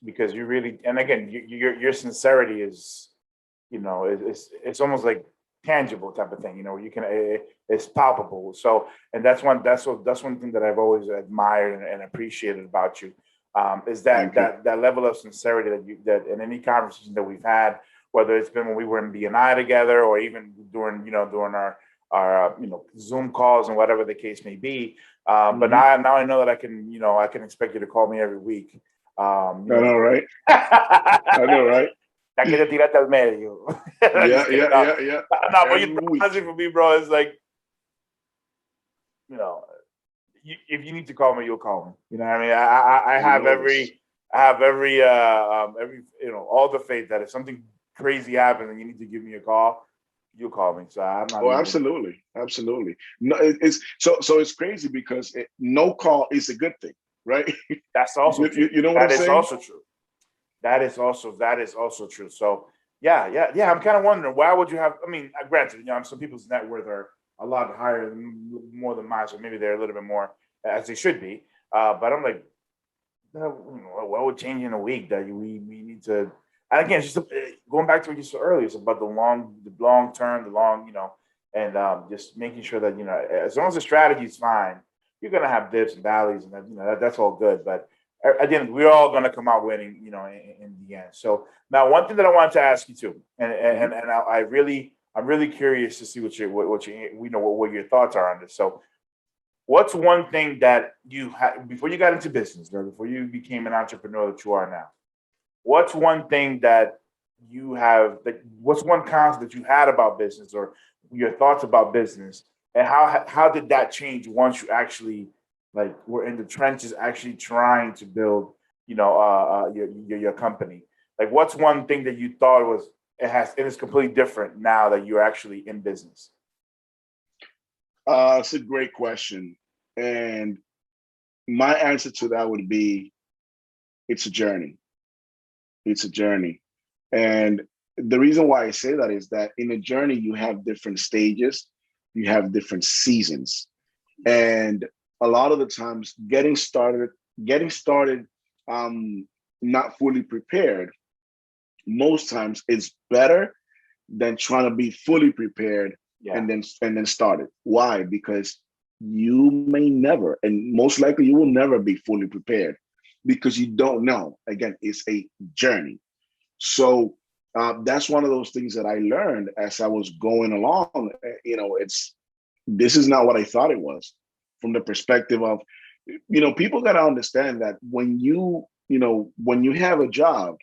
because you really, and again, your sincerity is, it's almost like tangible type of thing. You can, it's palpable. So, and that's one thing that I've always admired and appreciated about you, is that Thank you. that level of sincerity that in any conversation that we've had, whether it's been when we were in BNI together or even during our Zoom calls and whatever the case may be. But Mhm. now I know that I can expect you to call me every week. I know, right? I know, right? Ya que te tiraste al medio. I'm Yeah, just kidding. yeah, No, yeah, yeah. no, but Every week. honestly, for me, bro, it's like, you know, if you need to call me, you'll call me. You know what I mean? I You have know this. every all the faith that if something crazy happens and you need to give me a call, you'll call me. So I'm not Oh, even. absolutely, absolutely. No, it's so it's crazy because no call is a good thing, right? That's also true. You know what I'm That is saying? also true. That is also true. So yeah. I'm kind of wondering why would you have? I mean, granted, some people's net worth are a lot higher more than mine, so maybe they're a little bit more as they should be. But I'm like, what would change in a week that we need to? And again, it's just going back to what you said earlier. It's about the long term, and just making sure that as long as the strategy is fine, you're gonna have dips and valleys, and that's all good. But at the end, we're all gonna come out winning, in the end. So now, one thing that I wanted to ask you too, and Mhm. I'm really curious to see what your thoughts are on this. So what's one thing that you had before you got into business, or before you became an entrepreneur that you are now? What's one thing that you have that what's one concept that you had about business or your thoughts about business, and how did that change once you actually like were in the trenches actually trying to build your company? Like what's one thing that you thought it is completely different now that you're actually in business? It's a great question, and my answer to that would be it's a journey. It's a journey, and the reason why I say that is that in a journey, you have different stages, you have different seasons. And a lot of the times getting started not fully prepared, most times it's better than trying to be fully prepared Yeah. and then started. Why? Because you may never, and most likely you will never be fully prepared because you don't know. Again, it's a journey. So that's one of those things that I learned as I was going along. It's this is not what I thought it was from the perspective of, people got to understand that when you have a job,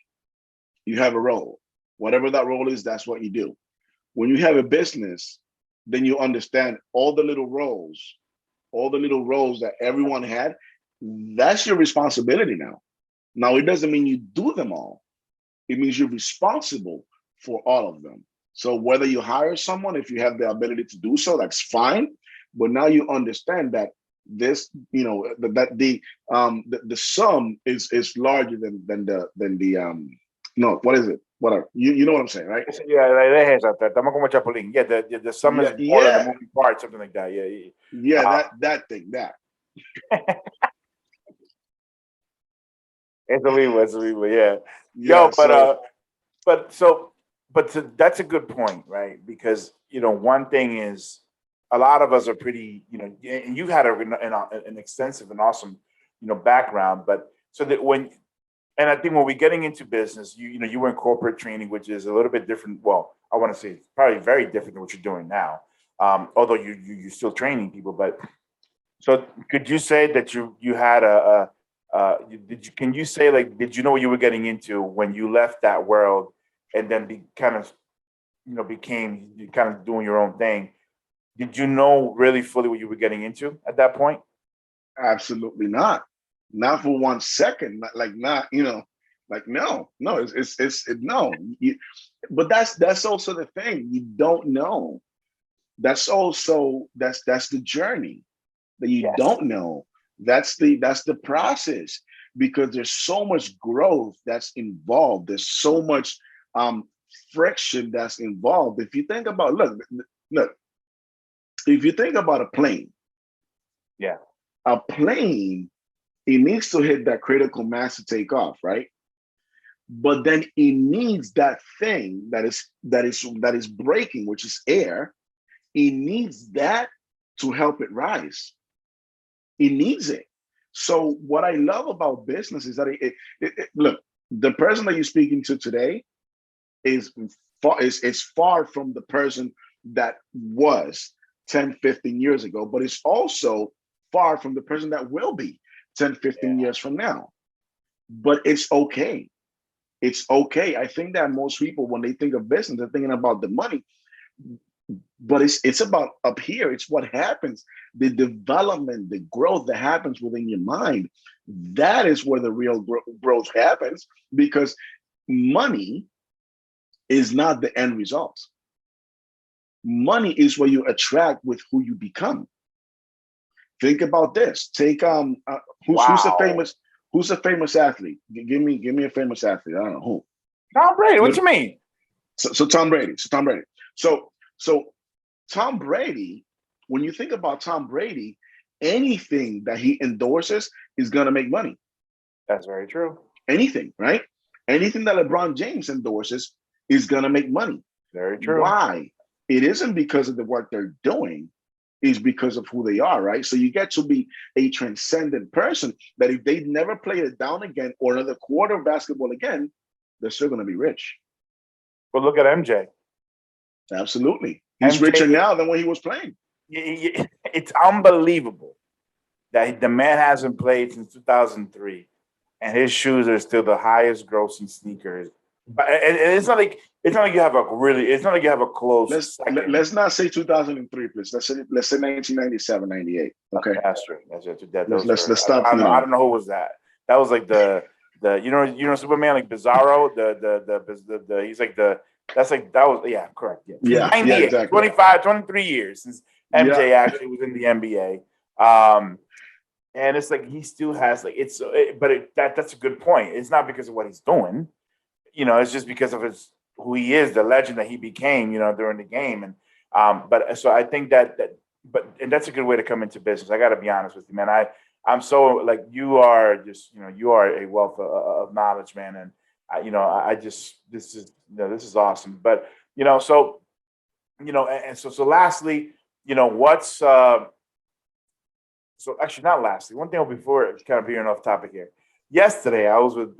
you have a role. Whatever that role is, that's what you do. When you have a business, then you understand all the little roles that everyone had. That's your responsibility now. Now, it doesn't mean you do them all. It means you're responsible for all of them. So whether you hire someone, if you have the ability to do so, that's fine. But now you understand that this, that the sum is larger than no, what is it? Whatever. You know what I'm saying, right? Yeah, la idea es esa. Estamos como Chapulín. Yeah, the sum is Yeah, more than the yeah, moving part, something like that. Yeah, yeah. yeah. Uh, That thing, that. it's a vivo, yeah. Yo, Yeah. So that's a good point, right? Because one thing is, a lot of us are pretty, and you had an extensive and awesome, background. But so that and I think when we're getting into business, you were in corporate training, which is a little bit different. Well, I want to say it's probably very different than what you're doing now. Although you're still training people, but so could you say that you had can you say, like, did you know what you were getting into when you left that world and then became you kind of doing your own thing? Did you know really fully what you were getting into at that point? absolutely not. Not for 1 second. Like not, like no, no. No. But that's also the thing. You don't know. That's the journey that you Yes. don't know. That's the process, because there's so much growth that's involved. There's so much um friction that's involved. If you think about look, if you think about Yeah. a plane, it needs to hit that critical mass to take off, right? But then it needs that thing that is breaking, which is air. It needs that to help it rise. It needs it. So what I love about business is that look, the person that you're speaking to today is far from the person that was 10, 15 years ago, but it's also far from the person that will be 10, 15 Yeah. years from now. But it's okay. It's okay. I think that most people, when they think of business, they're thinking about the money, but it's about up here. It's what happens, the development, the growth that happens within your mind. That is where the real growth happens, because money is not the end result. Money is what you attract with who you become. Think about this. Take Wow. who's a famous athlete? Give me a famous athlete. I don't know who. Tom Brady. What you mean? So Tom Brady. So Tom Brady. So Tom Brady, when you think about Tom Brady, anything that he endorses is going to make money. That's very true. Anything, right? Anything that LeBron James endorses is going to make money. Very true. Why? It isn't because of the work they're doing, is because of who they are, right? So you get to be a transcendent person that if they never play it down again or another quarter of basketball again, they're still going to be rich. But look at MJ. Absolutely. He's richer MJ, now than when he was playing. it's unbelievable that the man hasn't played since 2003, and his shoes are still the highest grossing sneakers. But and it's not like you have a really. It's not like you have a close second. Let's not say 2003, please. Let's say 1997, 98. Okay. That's true. That's true. Let's Those let's are. let's I stop. don't know. I don't know who was that. That was like the Superman, like Bizarro. He's like the. That's like that was, yeah, correct, yeah, since Yeah, 98, exactly. 23 years since Yeah, MJ actually was in the NBA. And it's like he still has, like, but that's a good point. It's not because of what he's doing, it's just because of his who he is, the legend that he became, during the game. And but so I think and that's a good way to come into business. I got to be honest with you, man. I'm so like you are just you are a wealth of knowledge, man. And I just this is awesome. But so and so lastly, what's so actually not lastly. One thing before kind of veering off topic here. Yesterday, I was with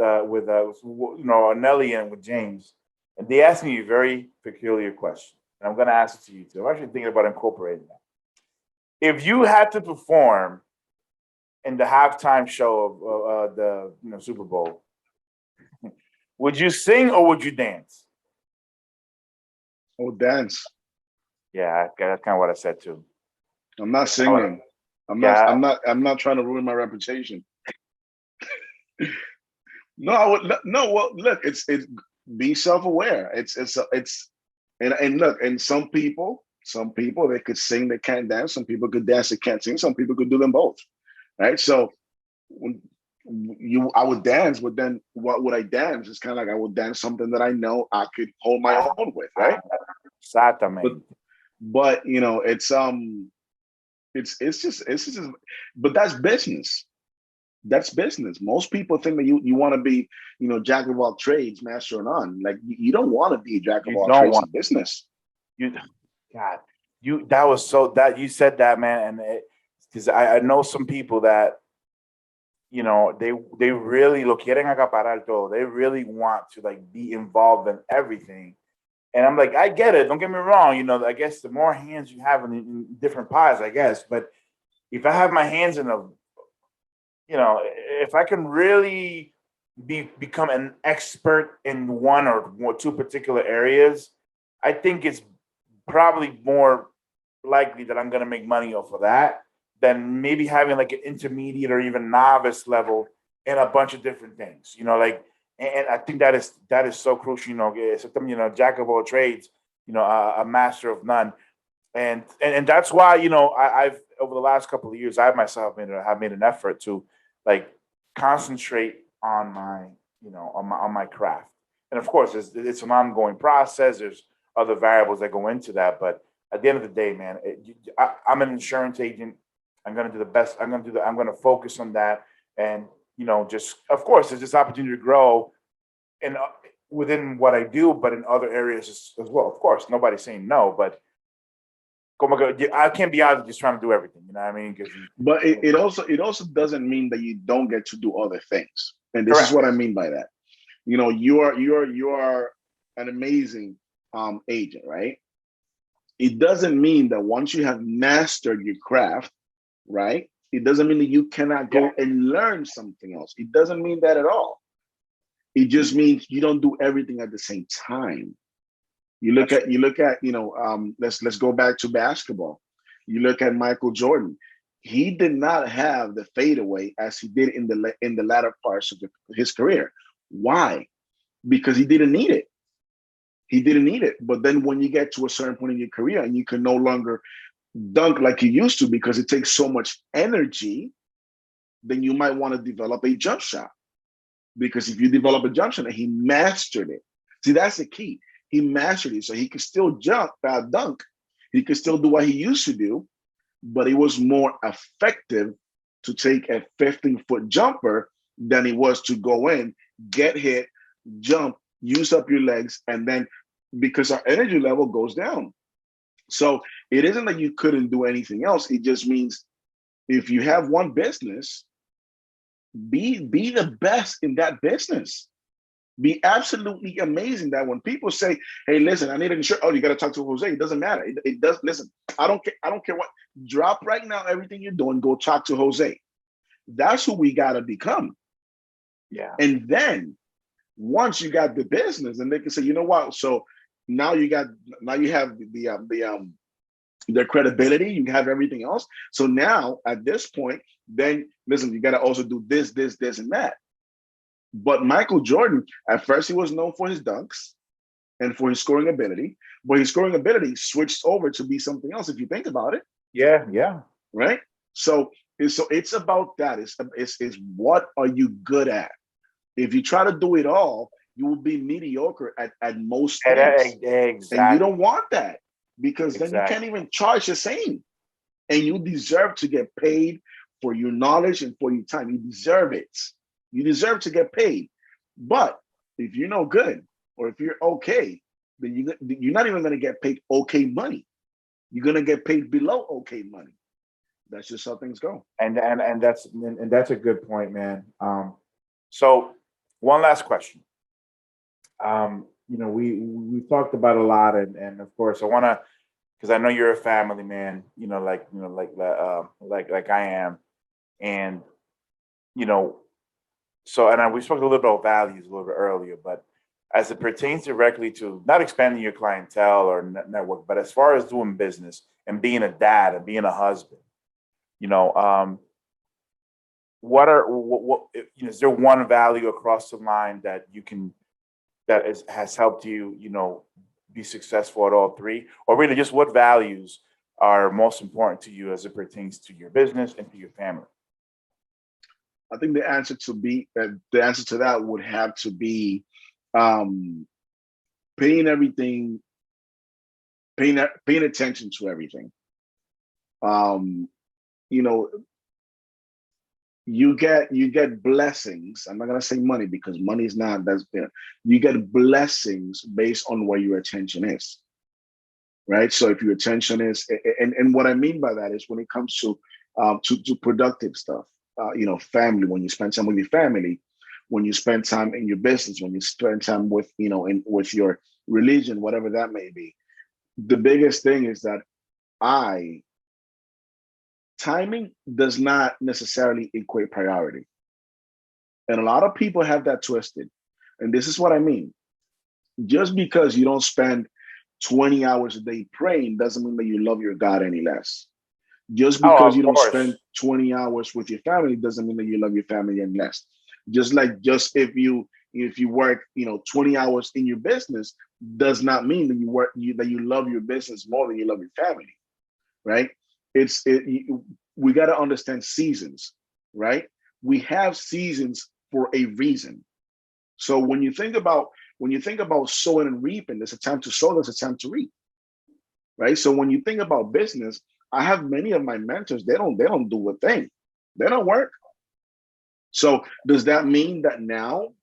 Nelly and with James, and they asked me a very peculiar question, and I'm going to ask it to you too. I'm actually thinking about incorporating that. If you had to perform in the halftime show of the Super Bowl, would you sing or would you dance? Oh, dance. Yeah, that's kind of what I said too. I'm not singing. I'm not trying to ruin my reputation. No, I would no. Well, look, it's be self-aware. And look, and some people they could sing, they can't dance. Some people could dance, they can't sing. Some people could do them both, right? So when I would dance, but then what would I dance? It's kind of like I would dance something that I know I could hold my own with, right? Exactamente. But it's just but that's business. That's business. Most people think that you want to be, jack of all trades, master of none. Like you don't want to be a jack of all trades in business. God, that was so that you said that, man, and because I know some people that they really lo quieren acaparar todo. They really want to like be involved in everything. And I'm like, I get it. Don't get me wrong. I guess the more hands you have in different pies, I guess. But if I have my hands in if I can really become an expert in one or two particular areas, I think it's probably more likely that I'm going to make money off of that than maybe having like an intermediate or even novice level in a bunch of different things. And I think that is so crucial. Jack of all trades, a master of none. And that's why I've over the last couple of years I myself have made an effort to like concentrate on my on my craft. And of course it's an ongoing process. There's other variables that go into that, but at the end of the day, man, I'm an insurance agent. I'm going to do the best. I'm going to focus on that, and just of course there's this opportunity to grow in within what I do, but in other areas as well. Of course, nobody's saying no, but I can't be out just trying to do everything. You know what I mean? But it also doesn't mean that you don't get to do other things. And this correct. is what I mean by that. You are an amazing agent, right? It doesn't mean that once you have mastered your craft, right? It doesn't mean that you cannot go and learn something else. It doesn't mean that at all. It just means you don't do everything at the same time. You look at let's go back to basketball. You look at Michael Jordan. He did not have the fadeaway as he did in the latter parts of his career. Why? Because he didn't need it. He didn't need it. But then when you get to a certain point in your career and you can no longer dunk like you used to because it takes so much energy, then you might want to develop a jump shot. Because if you develop a jump shot and he mastered it, see, that's the key. He mastered it. So he could still dunk. He could still do what he used to do, but it was more effective to take a 15-foot jumper than it was to go in, get hit, jump, use up your legs, and then because our energy level goes down. So it isn't that you couldn't do anything else. It just means if you have one business, be the best in that business. Be absolutely amazing that when people say, hey, listen, I need an insurance. Oh, you got to talk to Jose. It doesn't matter. It does. Listen, I don't care what. Drop right now everything you're doing. Go talk to Jose. That's who we got to become. Yeah. And then once you got the business, and they can say, you know what? So now you have the credibility. You have everything else. So now at this point, then listen, you got to also do this, and that. But Michael Jordan, at first, he was known for his dunks and for his scoring ability. But his scoring ability switched over to be something else, if you think about it. Yeah. Right? So it's about that. It's what are you good at? If you try to do it all, You will be mediocre at most things. And you Exactly. don't want that, because then you can't Exactly. even charge the same. And you deserve to get paid for your knowledge and for your time. You deserve it. You deserve to get paid. But if you're no good, or if you're okay, then you're not even going to get paid okay money. You're going to get paid below okay money. That's just how things go. And that's a good point, man. So one last question. We talked about a lot, and of course, I want to, because I know you're a family man. Like I am, and you know, we spoke a little bit about values a little bit earlier, but as it pertains directly to not expanding your clientele or network, but as far as doing business and being a dad and being a husband, you know, is there one value across the line that has helped you, be successful at all three, or really just what values are most important to you as it pertains to your business and to your family? I think the answer to that would have to be um, paying everything, paying attention to everything. Um, you know, you get blessings. I'm not gonna say money, because money is not that's there. You get blessings based on where your attention is, right? So if your attention is, and what I mean by that is when it comes to productive stuff, family. When you spend time with your family, when you spend time in your business, when you spend time with your religion, whatever that may be. The biggest thing is that I timing does not necessarily equate priority. And a lot of people have that twisted. And this is what I mean. Just because you don't spend 20 hours a day praying doesn't mean that you love your God any less. Just Oh, because of you don't spend course. 20 hours with your family doesn't mean that you love your family any less. Just if you work 20 hours in your business does not mean that you love your business more than you love your family, right? We got to understand seasons, right? We have seasons for a reason. So when you think about sowing and reaping, there's a time to sow, there's a time to reap, right? So when you think about business, I have many of my mentors. They don't do a thing. They don't work. So does that mean that now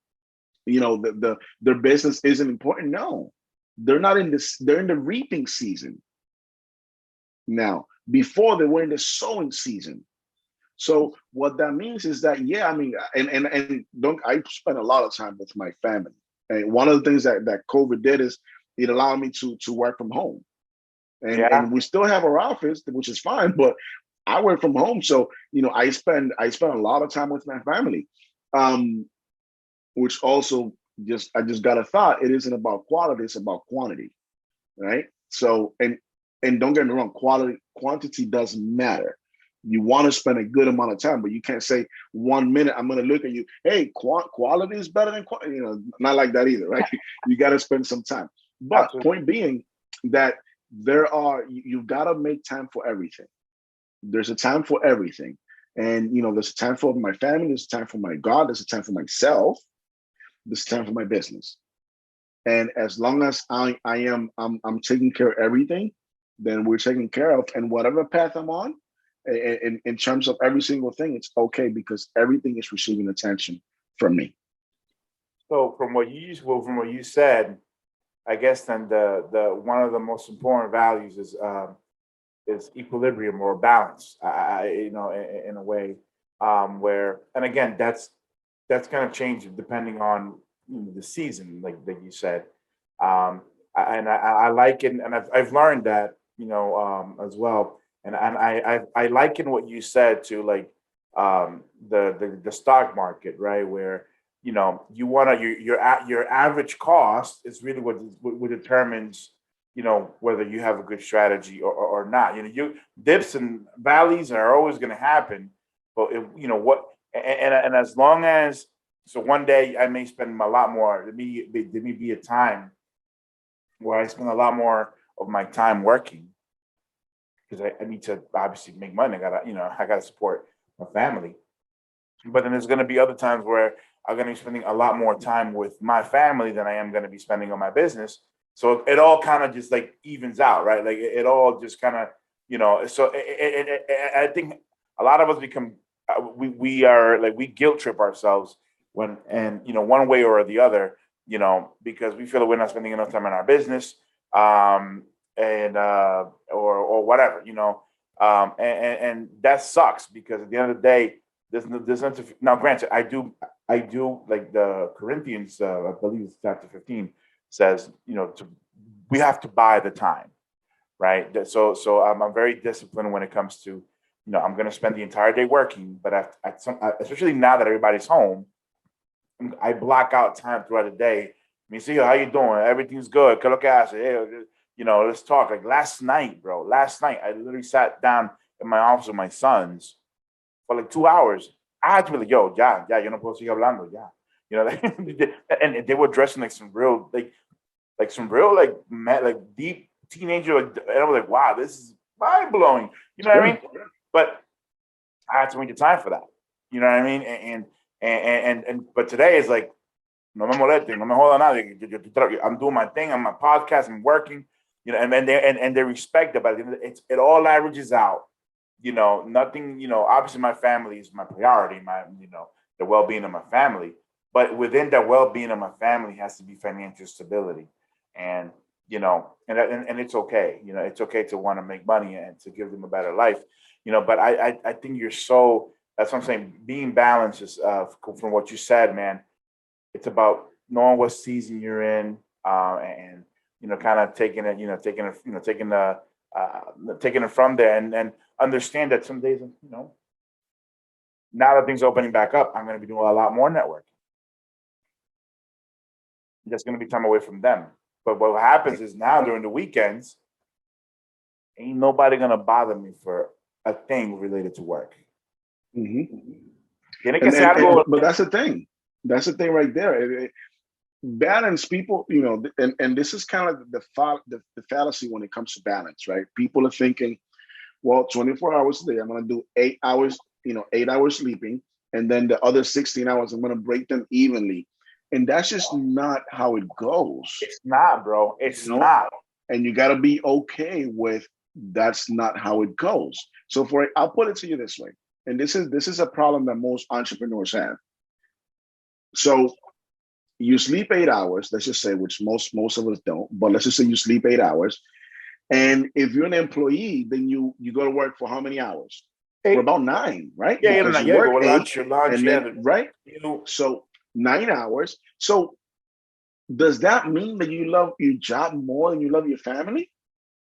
their business isn't important? No, they're not in this. They're in the reaping season now. Before they were in the sowing season. So what that means is that, yeah, I mean, and don't I spend a lot of time with my family. And one of the things that COVID did is it allowed me to work from home. And Yeah. we still have our office, which is fine, but I work from home. So, I spend a lot of time with my family. Um, which also I just got a thought, it isn't about quality, it's about quantity, right? So and don't get me wrong, quantity doesn't matter. You want to spend a good amount of time, but you can't say 1 minute I'm going to look at you. Hey, quality is better than quantity. Not like that either, right? You got to spend some time. But Absolutely. point being that you've got to make time for everything. There's a time for everything, and there's a time for my family. There's a time for my God. There's a time for myself. There's a time for my business. And as long as I'm taking care of everything, then we're taken care of. And whatever path I'm on, in terms of every single thing, it's okay, because everything is receiving attention from me. So from what you said, I guess then the one of the most important values is equilibrium or balance. In a way, where, and again, that's going to change depending on the season, like that you said. I like it, and I've learned that as well. And I liken what you said to like the stock market, right? Where you want to your average cost is really what determines whether you have a good strategy or not. You dips and valleys are always going to happen, but and as long as, so one day I may spend a lot more. There may be a time where I spend a lot more of my time working because I need to obviously make money. I gotta support my family. But then there's going to be other times where I'm going to be spending a lot more time with my family than I am going to be spending on my business. So it all kind of just like evens out, right? Like it all just kind of, so I think a lot of us become, we are like, we guilt trip ourselves when, and, one way or the other, because we feel that we're not spending enough time in our business, or whatever, and that sucks, because at the end of the day, there's nothing. Now, granted, I do like the Corinthians, I believe it's chapter 15 says, we have to buy the time, right? So I'm very disciplined when it comes to, I'm going to spend the entire day working, but especially now that everybody's home, I block out time throughout the day. See, how you doing? Everything's good. Que lo que hace? Hey, let's talk. Like last night, bro. Last night, I literally sat down in my office with my sons for like 2 hours. I had to be like, yo, yo no puedo seguir hablando, ya. And they were dressing like some real, like deep teenager. And I was like, wow, this is mind blowing. You know what I mean? But I had to make the time for that. You know what I mean? But today is like, no me moleste, no me joda nadie. I'm doing my thing. I'm my podcast. I'm working. And they respect it, but it all averages out. Nothing. Obviously, my family is my priority. The well-being of my family. But within that well-being of my family has to be financial stability, and and it's okay. It's okay to want to make money and to give them a better life. But I think you're so. That's what I'm saying. Being balanced is from what you said, man. It's about knowing what season you're in, and kind of taking it, taking it from there, and understand that some days, now that things are opening back up, I'm going to be doing a lot more networking. That's going to be time away from them. But what happens is now during the weekends, ain't nobody going to bother me for a thing related to work. But that's the thing. That's the thing right there. Balance, people, and this is kind of the fallacy when it comes to balance, right? People are thinking, well, 24 hours a day, I'm going to do 8 hours, 8 hours sleeping, and then the other 16 hours, I'm going to break them evenly. And that's just not how it goes. It's not, bro. It's not. And you got to be okay with that's not how it goes. So I'll put it to you this way. And this is a problem that most entrepreneurs have. So you sleep 8 hours, let's just say, which most of us don't, but let's just say you sleep 8 hours. And if you're an employee, then you go to work for how many hours? 8. For about 9, right? Yeah, because you work 8, your lunch, right? So 9 hours. So does that mean that you love your job more than you love your family?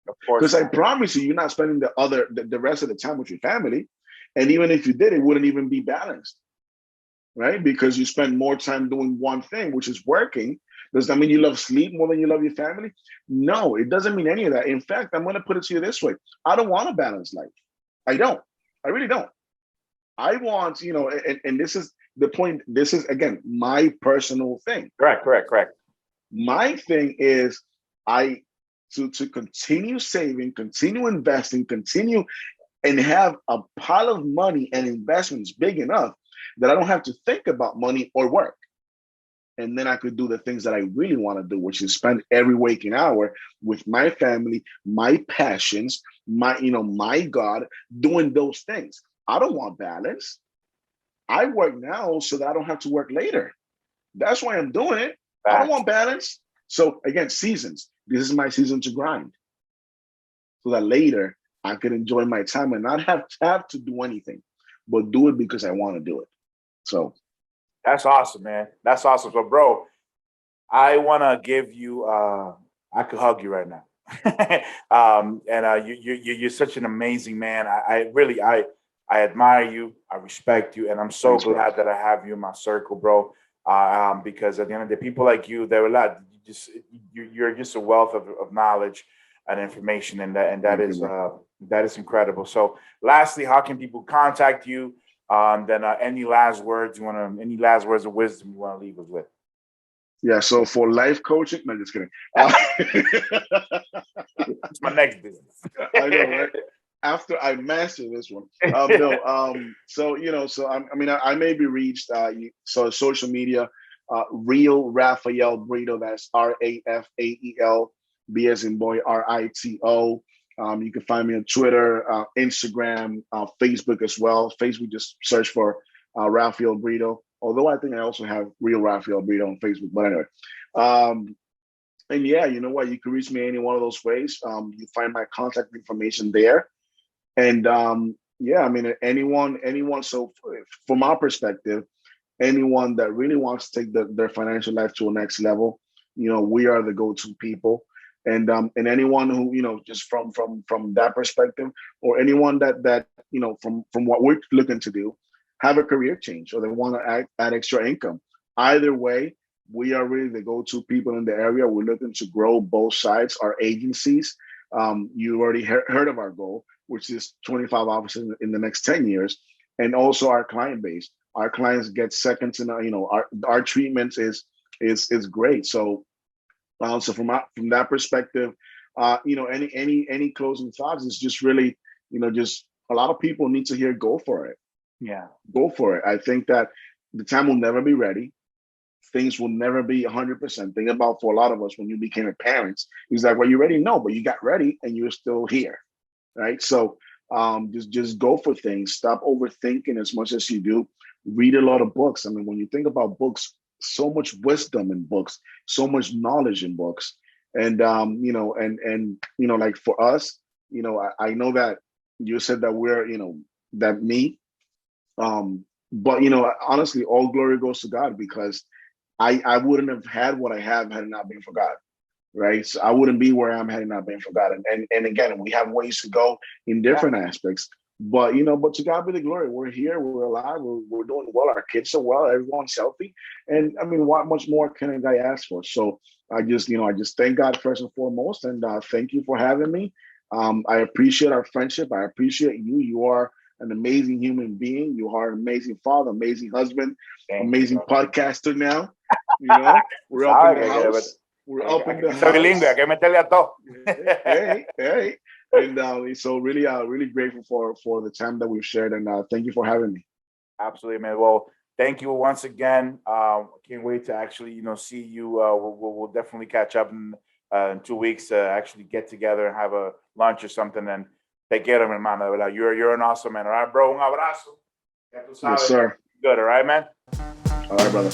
Of course. Because I promise you, you're not spending the rest of the time with your family. And even if you did, it wouldn't even be balanced, right? Because you spend more time doing one thing, which is working. Does that mean you love sleep more than you love your family? No, it doesn't mean any of that. In fact, I'm going to put it to you this way. I don't want a balanced life. I don't. I really don't. I want, and this is the point. This is, again, my personal thing. Correct. My thing is to continue saving, continue investing, continue and have a pile of money and investments big enough that I don't have to think about money or work. And then I could do the things that I really want to do, which is spend every waking hour with my family, my passions, my God, doing those things. I don't want balance. I work now so that I don't have to work later. That's why I'm doing it. I don't want balance. So again, seasons. This is my season to grind. So that later I could enjoy my time and not have to do anything, but do it because I want to do it. So that's awesome, man. That's awesome. So, bro, I want to give you. I could hug you right now. You're such an amazing man. I really admire you. I respect you, and I'm so glad that I have you in my circle, bro. Because at the end of the day, people like you, they're a lot. You're just a wealth of knowledge and information, and that is incredible. So, lastly, how can people contact you? Then any last words any last words of wisdom you want to leave us with? Yeah. So for life coaching, no, just kidding. It's my next business. I know, right? after I master this one. No, so I mean, I may be reached. So social media, real Rafael Brito. That's Rafael B as in boy Rito. You can find me on Twitter, Instagram, Facebook as well. Facebook, just search for Rafael Brito. Although I think I also have real Rafael Brito on Facebook. But anyway, and yeah, you know what? You can reach me any one of those ways. You find my contact information there. And yeah, I mean, anyone. So from our perspective, anyone that really wants to take their financial life to a next level, we are the go-to people. And anyone who, just from that perspective, or anyone that from what we're looking to do, have a career change, or they want to add extra income. Either way, we are really the go-to people in the area. We're looking to grow both sides, our agencies. You already heard of our goal, which is 25 offices in the next 10 years, and also our client base. Our clients get second to none. Our treatments is great. So from that perspective, any closing thoughts is just really, just a lot of people need to hear, go for it. Yeah. Go for it. I think that the time will never be ready. Things will never be 100%. Think about, for a lot of us, when you became a parent, he's like, well, you already know, but you got ready and you're still here. Right. So just go for things. Stop overthinking as much as you do. Read a lot of books. I mean, when you think about books, so much wisdom in books, so much knowledge in books. And like for us, I know that you said that we're, that me. But honestly, all glory goes to God, because I wouldn't have had what I have had it not been for God. Right. So I wouldn't be where I'm had it not been for God. And again, we have ways to go in different aspects. But but to God be the glory. We're here, we're alive, we're doing well, our kids are well, everyone's healthy. And I mean, what much more can a guy ask for? So I just thank God first and foremost, and thank you for having me. I appreciate our friendship. I appreciate you. You are an amazing human being. You are an amazing father, amazing husband, amazing podcaster now. We're up in the house. We're up in the house. Soy lindo, hay que meterle a todo. Hey. And so really grateful for the time that we've shared, and thank you for having me. Absolutely, man. Well, thank you once again. Can't wait to actually, see you. We'll definitely catch up in 2 weeks to actually get together and have a lunch or something. And te quiero, mi hermano. You're an awesome man. All right, bro. Un abrazo. Yes, sir. Good. All right, man. All right, brother.